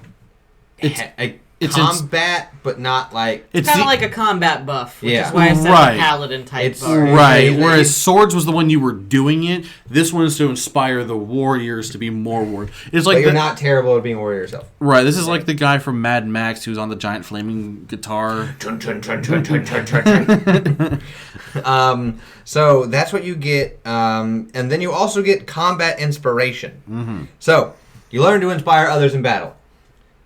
It's combat, but not like... It's kind of like a combat buff, which is why I said the paladin type bard. Right, whereas swords was the one you were doing it, this one is to inspire the warriors to be more warriors. It's like but you're not terrible at being a warrior yourself. Right, this is like the guy from Mad Max who's on the giant flaming guitar. So that's what you get, and then you also get combat inspiration. Mm-hmm. So you learn to inspire others in battle.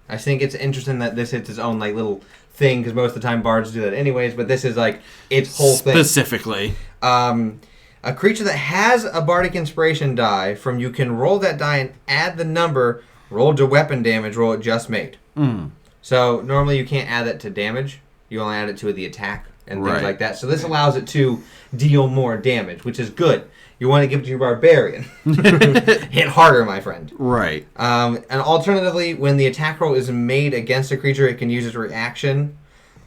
I think it's interesting that this hits its own like little thing, because most of the time bards do that anyways, but this is like its whole thing. Specifically. A creature that has a bardic inspiration die from you can roll that die and add the number rolled to weapon damage roll it just made. Mm. So normally you can't add that to damage. You only add it to the attack and things like that. So this allows it to deal more damage, which is good. You want to give it to your barbarian. Hit harder, my friend. Right. And alternatively, when the attack roll is made against a creature, it can use its reaction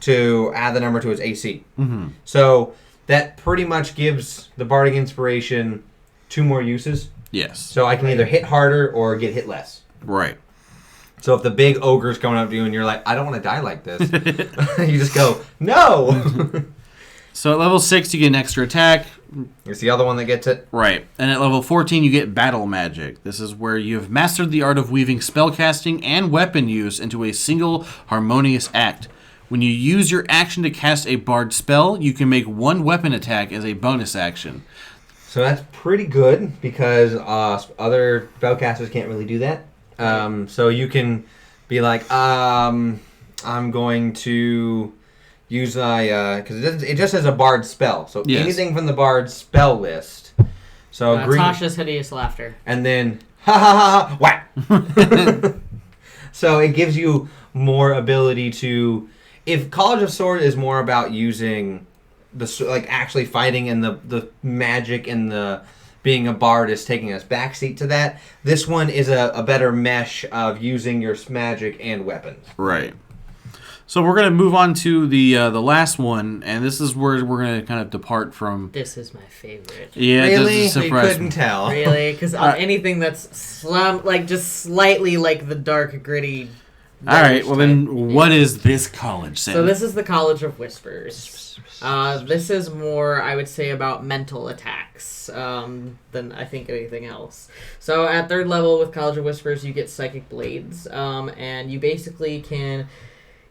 to add the number to its AC. Mm-hmm. So that pretty much gives the bardic inspiration 2 more uses. Yes. So I can either hit harder or get hit less. Right. So if the big ogre's coming up to you and you're like, I don't want to die like this, you just go, no! So at level 6, you get an extra attack. It's the other one that gets it. Right. And at level 14, you get battle magic. This is where you have mastered the art of weaving spellcasting and weapon use into a single harmonious act. When you use your action to cast a bard spell, you can make 1 weapon attack as a bonus action. So that's pretty good because other spellcasters can't really do that. So you can be like, I'm going to use my because it just says a bard spell. So anything from the bard spell list. So Tasha's hideous laughter. And then ha ha ha whack. So it gives you more ability to. If College of Sword is more about using actually fighting and the magic and the being a bard is taking us backseat to that, this one is a better mesh of using your magic and weapons. Right. So we're gonna move on to the last one, and this is where we're gonna kind of depart from. This is my favorite. Yeah, really? It does You couldn't tell. Really? Because anything that's just slightly like the dark, gritty. All right. Well, then, what is this college? So this is the College of Whispers. This is more, I would say, about mental attacks than I think anything else. So at 3rd level with College of Whispers, you get Psychic Blades, and you basically can.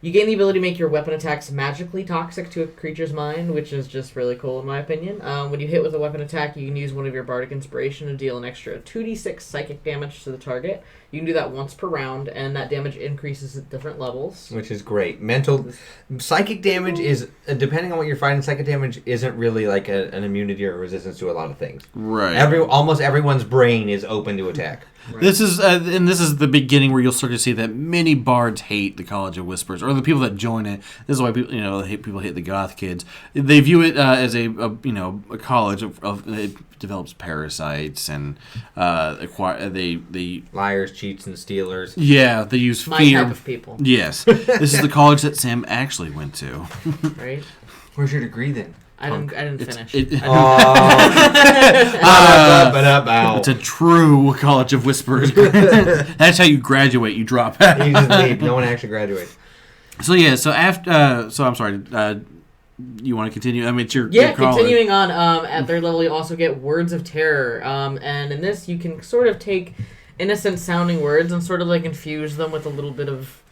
You gain the ability to make your weapon attacks magically toxic to a creature's mind, which is just really cool in my opinion. When you hit with a weapon attack, you can use one of your Bardic Inspiration to deal an extra 2d6 psychic damage to the target. You can do that once per round, and that damage increases at different levels. Which is great. Psychic damage is, depending on what you're fighting, psychic damage isn't really like an immunity or resistance to a lot of things. Right. Almost everyone's brain is open to attack. Right. This is the beginning where you'll start to see that many bards hate the College of Whispers, or the people that join it. This is why people hate the goth kids. They view it as a college of it develops parasites and they liars, cheats, and stealers. Yeah, they use fear. My type of people. Yes, this is the college that Sam actually went to. Right. Where's your degree then? I didn't finish. It's a true College of Whispers. That's how you graduate. You drop out. You just leave. No one actually graduates. So yeah. So after. So I'm sorry. You want to continue? I mean, it's your continuing on. At 3rd level, you also get Words of Terror. And in this, you can sort of take innocent sounding words and sort of like infuse them with a little bit of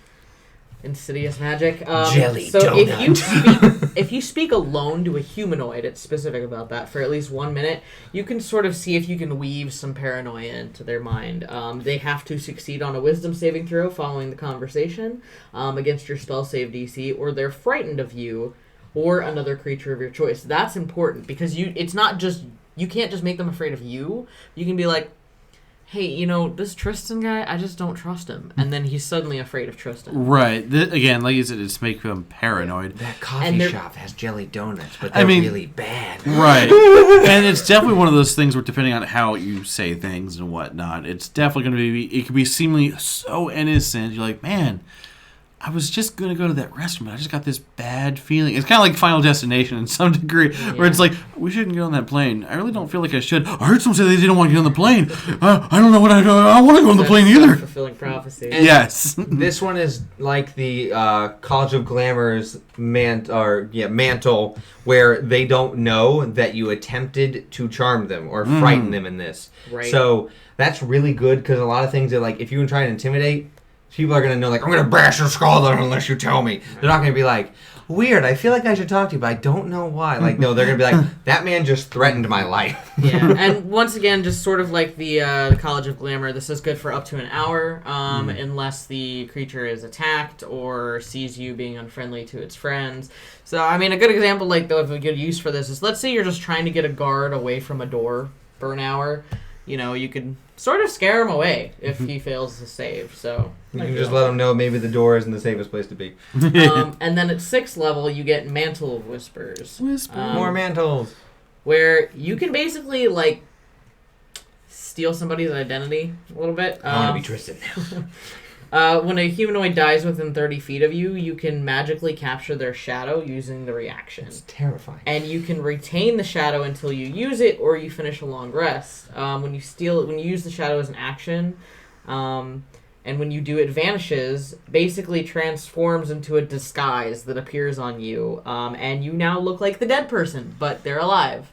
insidious magic. Jelly so donut. if you speak alone to a humanoid, it's specific about that, for at least 1 minute, you can sort of see if you can weave some paranoia into their mind. They have to succeed on a wisdom saving throw following the conversation against your spell save DC, or they're frightened of you or another creature of your choice. That's important because it's not just, you can't just make them afraid of you. You can be like, hey, this Tristan guy, I just don't trust him. And then he's suddenly afraid of Tristan. Right. Again, like you said, it's make them paranoid. That coffee shop has jelly donuts, but they're really bad. Right. And it's definitely one of those things where depending on how you say things and whatnot, it's definitely going to be, it could be seemingly so innocent. You're like, man, I was just going to go to that restaurant, but I just got this bad feeling. It's kind of like Final Destination in some degree, where it's like, we shouldn't get on that plane. I really don't feel like I should. I heard someone say they didn't want to get on the plane. I don't know what I don't want to go on the plane either. Fulfilling prophecy. And yes. This one is like the College of Glamour's mantle, where they don't know that you attempted to charm them or frighten them in this. Right. So that's really good because a lot of things are like, if you can try and intimidate, people are going to know, like, I'm going to bash your skull unless you tell me. They're not going to be like, weird, I feel like I should talk to you, but I don't know why. Like, no, they're going to be like, that man just threatened my life. Yeah, and once again, just sort of like the College of Glamour, this is good for up to an hour, unless the creature is attacked or sees you being unfriendly to its friends. So, I mean, a good example, like, though, of a good use for this is, let's say you're just trying to get a guard away from a door for an hour. You could sort of scare him away if he fails to save. So you can just let him know maybe the door isn't the safest place to be. And then at 6th level, you get Mantle of Whispers. More mantles. Where you can basically, like, steal somebody's identity a little bit. I want to be Tristan now. When a humanoid dies within 30 feet of you, you can magically capture their shadow using the reaction. It's terrifying. And you can retain the shadow until you use it or you finish a long rest. When you use the shadow as an action, and when you do it vanishes, basically transforms into a disguise that appears on you, and you now look like the dead person, but they're alive.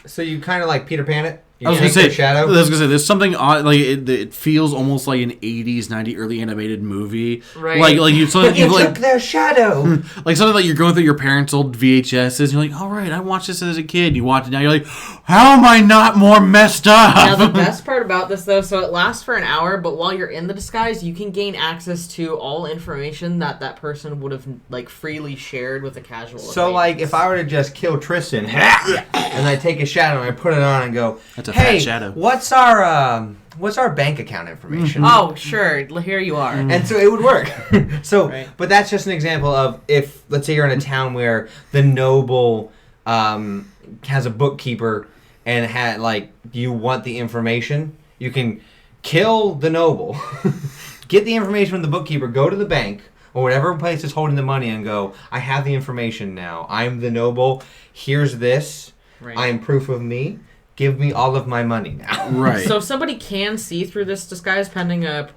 So you kind of like Peter Pan it? I was gonna say shadow. I was gonna say there's something odd, like it feels almost like an '80s, '90s early animated movie. Right. Like you something You like took their shadow. like something like you're going through your parents' old VHSs. And you're like, all right, I watched this as a kid. You watch it now. You're like, how am I not more messed up? Now the best part about this though, so it lasts for an hour, but while you're in the disguise, you can gain access to all information that person would have like freely shared with a casual. So, like, if I were to just kill Tristan, and I take a shadow and I put it on and go, That's a hey, fat shadow. what's our bank account information? Oh, sure, here you are. And so it would work. So, Right. but that's just an example of if, let's say you're in a town where the noble has a bookkeeper and you want the information, you can kill the noble, get the information from the bookkeeper, go to the bank, or whatever place is holding the money and go, I have the information now. I'm the noble. Here's this. Right. I am proof of me. Give me all of my money now. Right. So somebody can see through this disguise pending a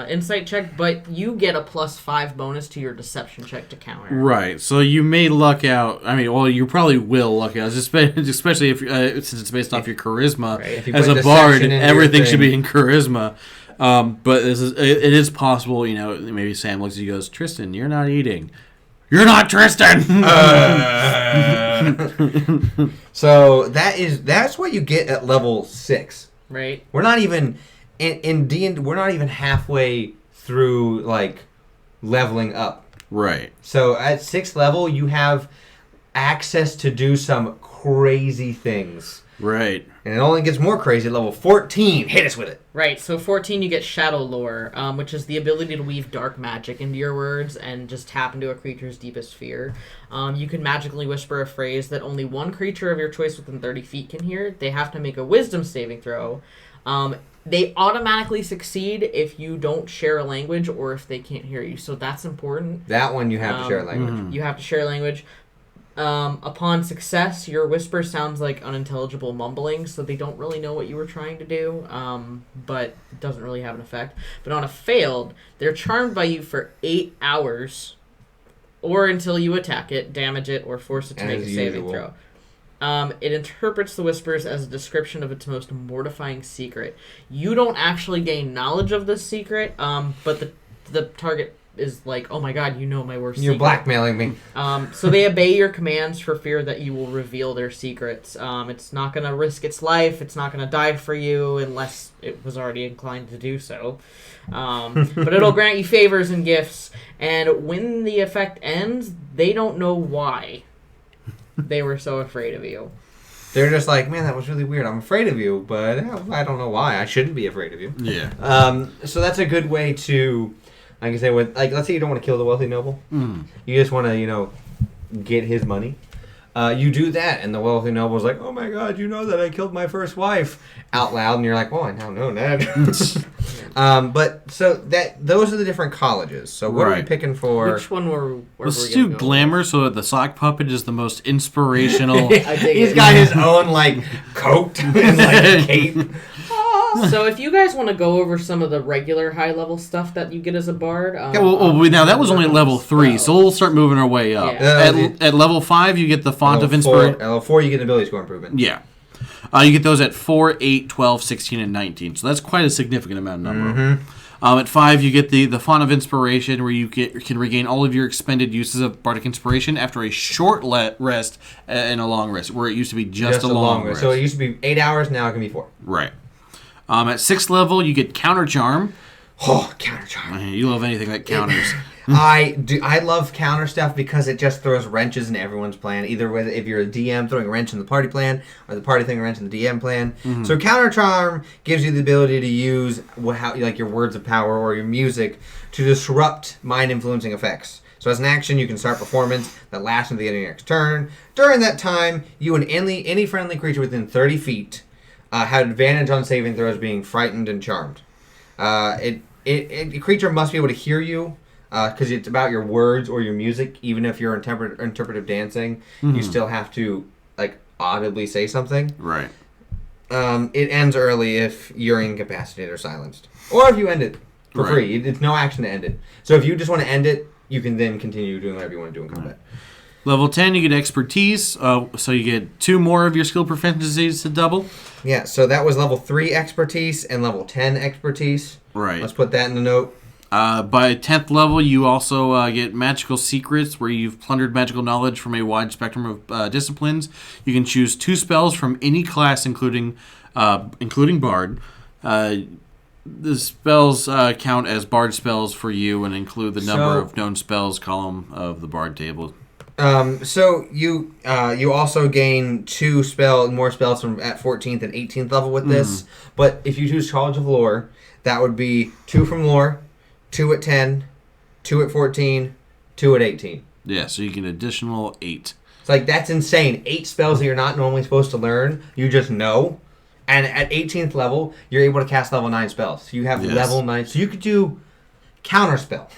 insight check, but you get a +5 bonus to your deception check to counter. Right. So you may luck out. I mean, well, you probably will luck out, especially if since it's based off your charisma. Right. If you As put a bard, deception into everything your should be thing. in charisma. But it is possible, maybe Sam looks at you and goes, Tristan, you're not eating. You're not Tristan! So that's what you get at level 6. Right. We're not even in D&D, we're not even halfway through like leveling up. Right. So at 6th level, you have access to do some crazy things. Right. And it only gets more crazy at level 14. Hit us with it. Right, so 14 you get Shadow Lore, which is the ability to weave dark magic into your words and just tap into a creature's deepest fear. You can magically whisper a phrase that only one creature of your choice within 30 feet can hear. They have to make a wisdom saving throw. They automatically succeed if you don't share a language or if they can't hear you, so that's important. That one you have to share language. You have to share language. Upon success, your whisper sounds like unintelligible mumbling, so they don't really know what you were trying to do, but it doesn't really have an effect. But on a failed, they're charmed by you for 8 hours, or until you attack it, damage it, or force it to make a saving throw. It interprets the whispers as a description of its most mortifying secret. You don't actually gain knowledge of this secret, but the target is like, oh my god, you know my worst You're secret. blackmailing me. So they obey your commands for fear that you will reveal their secrets. It's not going to risk its life. It's not going to die for you unless it was already inclined to do so. But it'll grant you favors and gifts. And when the effect ends, they don't know why they were so afraid of you. They're just like, man, that was really weird. I'm afraid of you, but I don't know why. I shouldn't be afraid of you. Yeah. So that's a good way to... Like I say, let's say you don't want to kill the wealthy noble. You just want to, get his money. You do that, and the wealthy noble's like, "Oh my God, you know that I killed my first wife," out loud, and you're like, "Oh, I now know that." But so those are the different colleges. So what are we picking for? Which one were Let's do glamour, so that the sock puppet is the most inspirational. He's got his own coat and cape. So if you guys want to go over some of the regular high-level stuff that you get as a bard... now that was only level 3, so we'll start moving our way up. Yeah. At level 5, you get the Font of Inspiration. At level 4, you get an ability score improvement. Yeah. You get those at 4, 8, 12, 16, and 19. So that's quite a significant amount of number. At 5, you get the Font of Inspiration, where you can regain all of your expended uses of Bardic Inspiration after a short rest and a long rest, where it used to be just a long rest. So it used to be 8 hours, now it can be 4. Right. At 6th level, you get Counter Charm. Oh, Counter Charm. You love anything that counters. I do. I love counter stuff because it just throws wrenches in everyone's plan. Either whether if you're a DM throwing a wrench in the party plan, or the party throwing a wrench in the DM plan. So Counter Charm gives you the ability to use your words of power or your music to disrupt mind influencing effects. So as an action, you can start performance that lasts until the end of your next turn. During that time, you and any friendly creature within 30 feet had advantage on saving throws, being frightened and charmed. A creature must be able to hear you because it's about your words or your music. Even if you're interpretive dancing, you still have to audibly say something. Right. It ends early if you're incapacitated or silenced, or if you end it for free. It's no action to end it. So if you just want to end it, you can then continue doing whatever you want to do in combat. Level 10, you get expertise, so you get 2 more of your skill proficiencies to double. Yeah, so that was level 3 expertise and level 10 expertise. Right. Let's put that in the note. By 10th level, you also get magical secrets, where you've plundered magical knowledge from a wide spectrum of disciplines. You can choose 2 spells from any class, including Bard. The spells count as Bard spells for you and include the number of known spells column of the Bard table. So you also gain 2 more spells from at 14th and 18th level with this. But if you choose College of Lore, that would be 2 from Lore, 2 at 10, 2 at 14, 2 at 18. Yeah, so you get an additional 8. It's like, that's insane. 8 spells that you're not normally supposed to learn, you just know. And at 18th level, you're able to cast level 9 spells. So you have level 9. So you could do Counterspell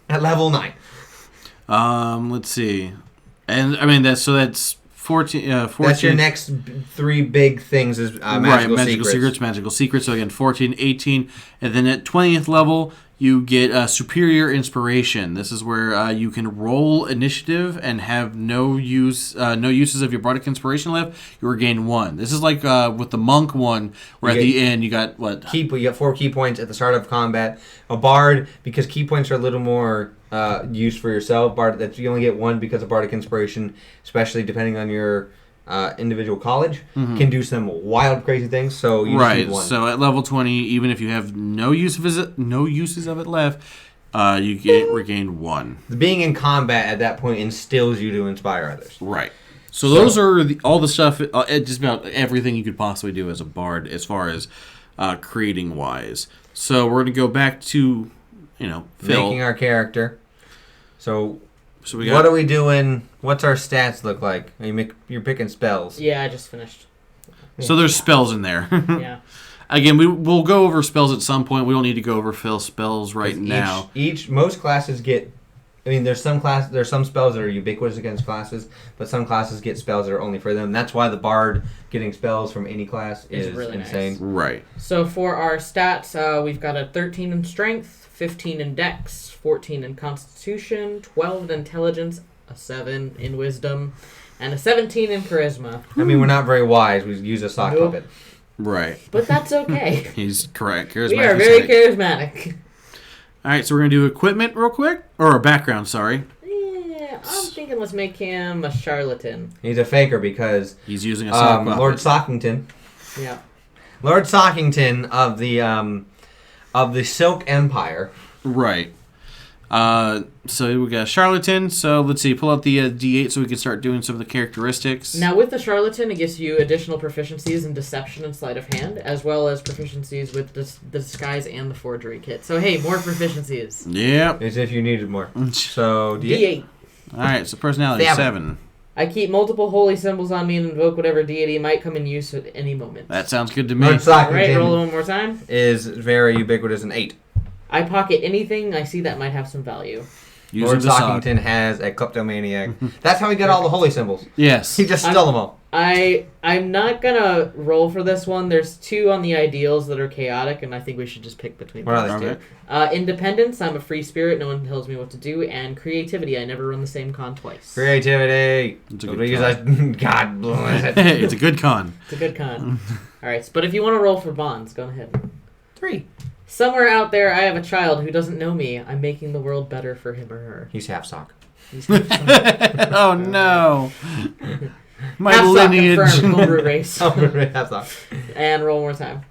at level 9. Let's see. And, I mean, that's 14. That's your next 3 big things is magical secrets. Magical secrets. So, again, 14, 18. And then at 20th level, you get superior inspiration. This is where you can roll initiative and have no uses of your bardic inspiration left. You regain 1. This is like with the monk one, where at the end you got what? You get 4 key points at the start of combat. A bard, because key points are a little more used for yourself. Bard, that you only get 1 because of bardic inspiration, especially depending on your individual college, can do some wild, crazy things. So you just need 1. So at level 20, even if you have no uses of it left, you regain 1. Being in combat at that point instills you to inspire others. Right. So those are all the stuff, just about everything you could possibly do as a bard, as far as creating wise. So we're gonna go back to, Phil. Making our character. So we got, what are we doing? What's our stats look like? You're picking spells. Yeah, I just finished. So there's spells in there. Yeah. Again, we'll go over spells at some point. We don't need to go over Phil's spells right now. Most classes get. I mean, there's some spells that are ubiquitous against classes, but some classes get spells that are only for them. That's why the bard getting spells from any class is really insane. Nice. Right. So for our stats, we've got a 13 in strength, 15 in dex, 14 in constitution, 12 in intelligence, a 7 in wisdom, and a 17 in charisma. I mean, we're not very wise. We use a sock puppet. Right. But that's okay. He's correct. We are very charismatic. All right, so we're going to do equipment real quick. Or background, sorry. Yeah, I'm thinking let's make him a charlatan. He's a faker because he's using a sock puppet. Lord Sockington. Yeah. Lord Sockington of the Silk Empire. Right. So we got charlatan. So let's see. Pull out the D8 so we can start doing some of the characteristics. Now with the charlatan, it gives you additional proficiencies in deception and sleight of hand, as well as proficiencies with the disguise and the forgery kit. So hey, more proficiencies. Yep. As if you needed more. So D8. All right. So personality 7. I keep multiple holy symbols on me and invoke whatever deity might come in use at any moment. That sounds good to me. Lord Sockington Alright, roll it one more time. Is very ubiquitous, an 8. I pocket anything I see that might have some value. Lord Sockington has a kleptomaniac. That's how he got all the holy symbols. Yes. He just stole them all. I'm not gonna roll for this one. There's 2 on the ideals that are chaotic, and I think we should just pick between those 2. Independence, I'm a free spirit. No one tells me what to do. And creativity, I never run the same con twice. Creativity. It's a good con. God bless it. It's a good con. It's a good con. All right, but if you want to roll for bonds, go ahead. 3. Somewhere out there, I have a child who doesn't know me. I'm making the world better for him or her. He's half sock. Oh no. My half lineage. Sock confirmed. Homebrew race. Half sock. And roll one more time.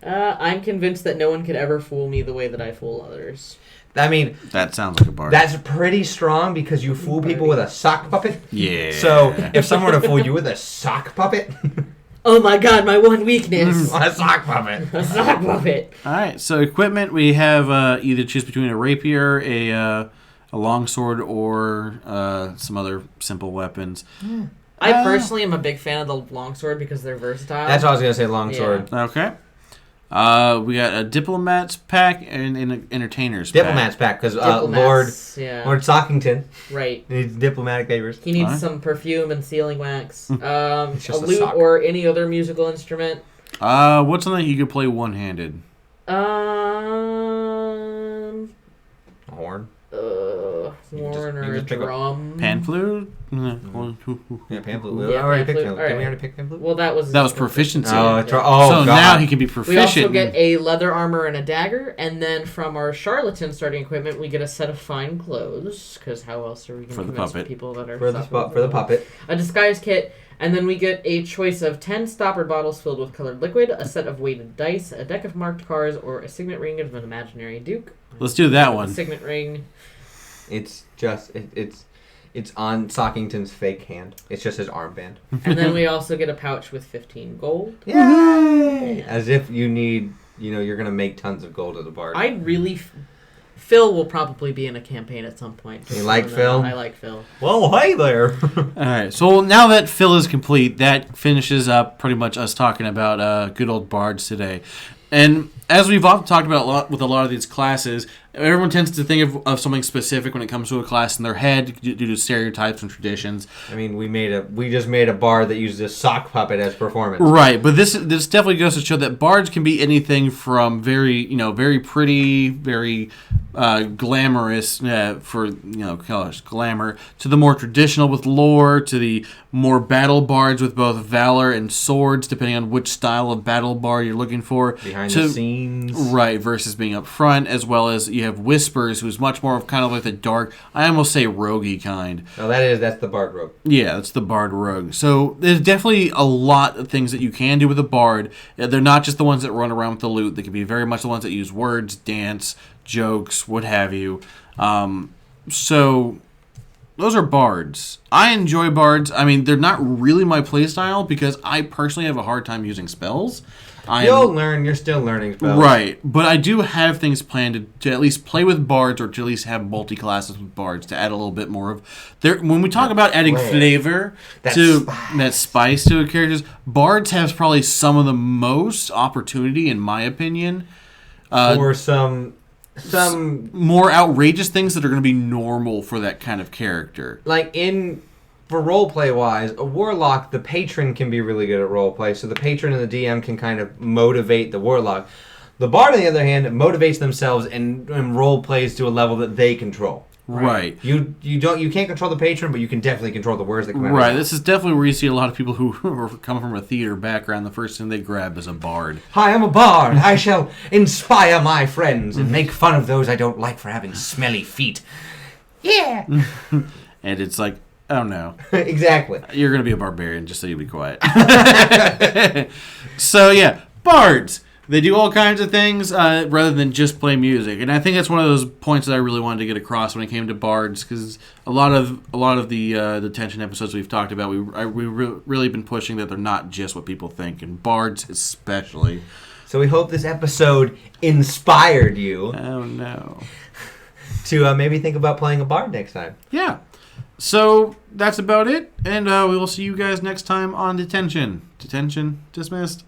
I'm convinced that no one could ever fool me the way that I fool others. I mean, that sounds like a bard. That's pretty strong because you fool people with a sock puppet. Yeah. So if someone were to fool you with a sock puppet. Oh my god, my one weakness. A sock puppet. A sock puppet. Alright, so equipment, we have either choose between a rapier, a longsword, or some other simple weapons. I personally am a big fan of the longsword because they're versatile. That's what I was going to say, longsword. Yeah. Okay. We got a diplomat's pack and an entertainer's Diplomat's pack, because Lord Sockington needs diplomatic favors. He needs some perfume and sealing wax. A lute or any other musical instrument. What's something you could play one-handed? A horn? horn or a just pick up drum. Pan flute? Yeah, pan flute. Yeah, I already pan picked flute. him. Did we already pick pan flute? Well, that was proficiency. Oh, Yeah. oh so God. now he can be We proficient. also get a leather armor and a dagger, and then from our charlatan starting equipment, we get a set of fine clothes. Because how else are we going For to the convince puppet. people that are for the puppet. A disguise kit, and then we get a choice of 10 stoppered bottles filled with colored liquid, a set of weighted dice, a deck of marked cards, or a signet ring of an imaginary duke. Let's do that The one. signet ring. It's just it's on Sockington's fake hand. It's just his armband. And then we also get a pouch with 15 gold. Yay! As if you need, you're gonna make tons of gold as a bard. Phil will probably be in a campaign at some point. You like Phil? I like Phil. Well, hey there. All right. So now that Phil is complete, that finishes up pretty much us talking about good old bards today. And as we've often talked about with a lot of these classes, everyone tends to think of something specific when it comes to a class in their head due to stereotypes and traditions. I mean, we just made a bard that uses a sock puppet as performance. Right, but this definitely goes to show that bards can be anything from very pretty, very glamorous glamour, to the more traditional with lore, to the more battle bards with both valor and swords, depending on which style of battle bard you're looking for. Behind the scenes. Right, versus being up front, as well as you have Whispers, who's much more of kind of like the dark, I almost say roguey kind. No, that's the bard rogue. Yeah, that's the bard rogue. So there's definitely a lot of things that you can do with a bard. They're not just the ones that run around with the loot. They can be very much the ones that use words, dance, jokes, what have you. So those are bards. I enjoy bards. I mean, they're not really my playstyle because I personally have a hard time using spells. You'll learn. You're still learning spells. Right, but I do have things planned to at least play with bards, or to at least have multi-classes with bards to add a little bit more of. When we talk about adding flavor that spice to a characters, bards have probably some of the most opportunity, in my opinion. Or some more outrageous things that are going to be normal for that kind of character. For roleplay wise, a warlock, the patron can be really good at roleplay, so the patron and the DM can kind of motivate the warlock. The bard, on the other hand, motivates themselves and roleplays to a level that they control. Right. You can't control the patron, but you can definitely control the words that come out. Right. This is definitely where you see a lot of people who are coming from a theater background. The first thing they grab is a bard. Hi, I'm a bard. I shall inspire my friends and make fun of those I don't like for having smelly feet. Yeah. And it's like, oh no. Exactly. You're going to be a barbarian, just so you be quiet. So yeah, bards. They do all kinds of things rather than just play music. And I think that's one of those points that I really wanted to get across when it came to bards, because a lot of the D10tion episodes we've talked about, we've really been pushing that they're not just what people think, and bards especially. So we hope this episode inspired you. Oh no. To maybe think about playing a bard next time. Yeah. So that's about it, and we will see you guys next time on D10tion. D10tion dismissed.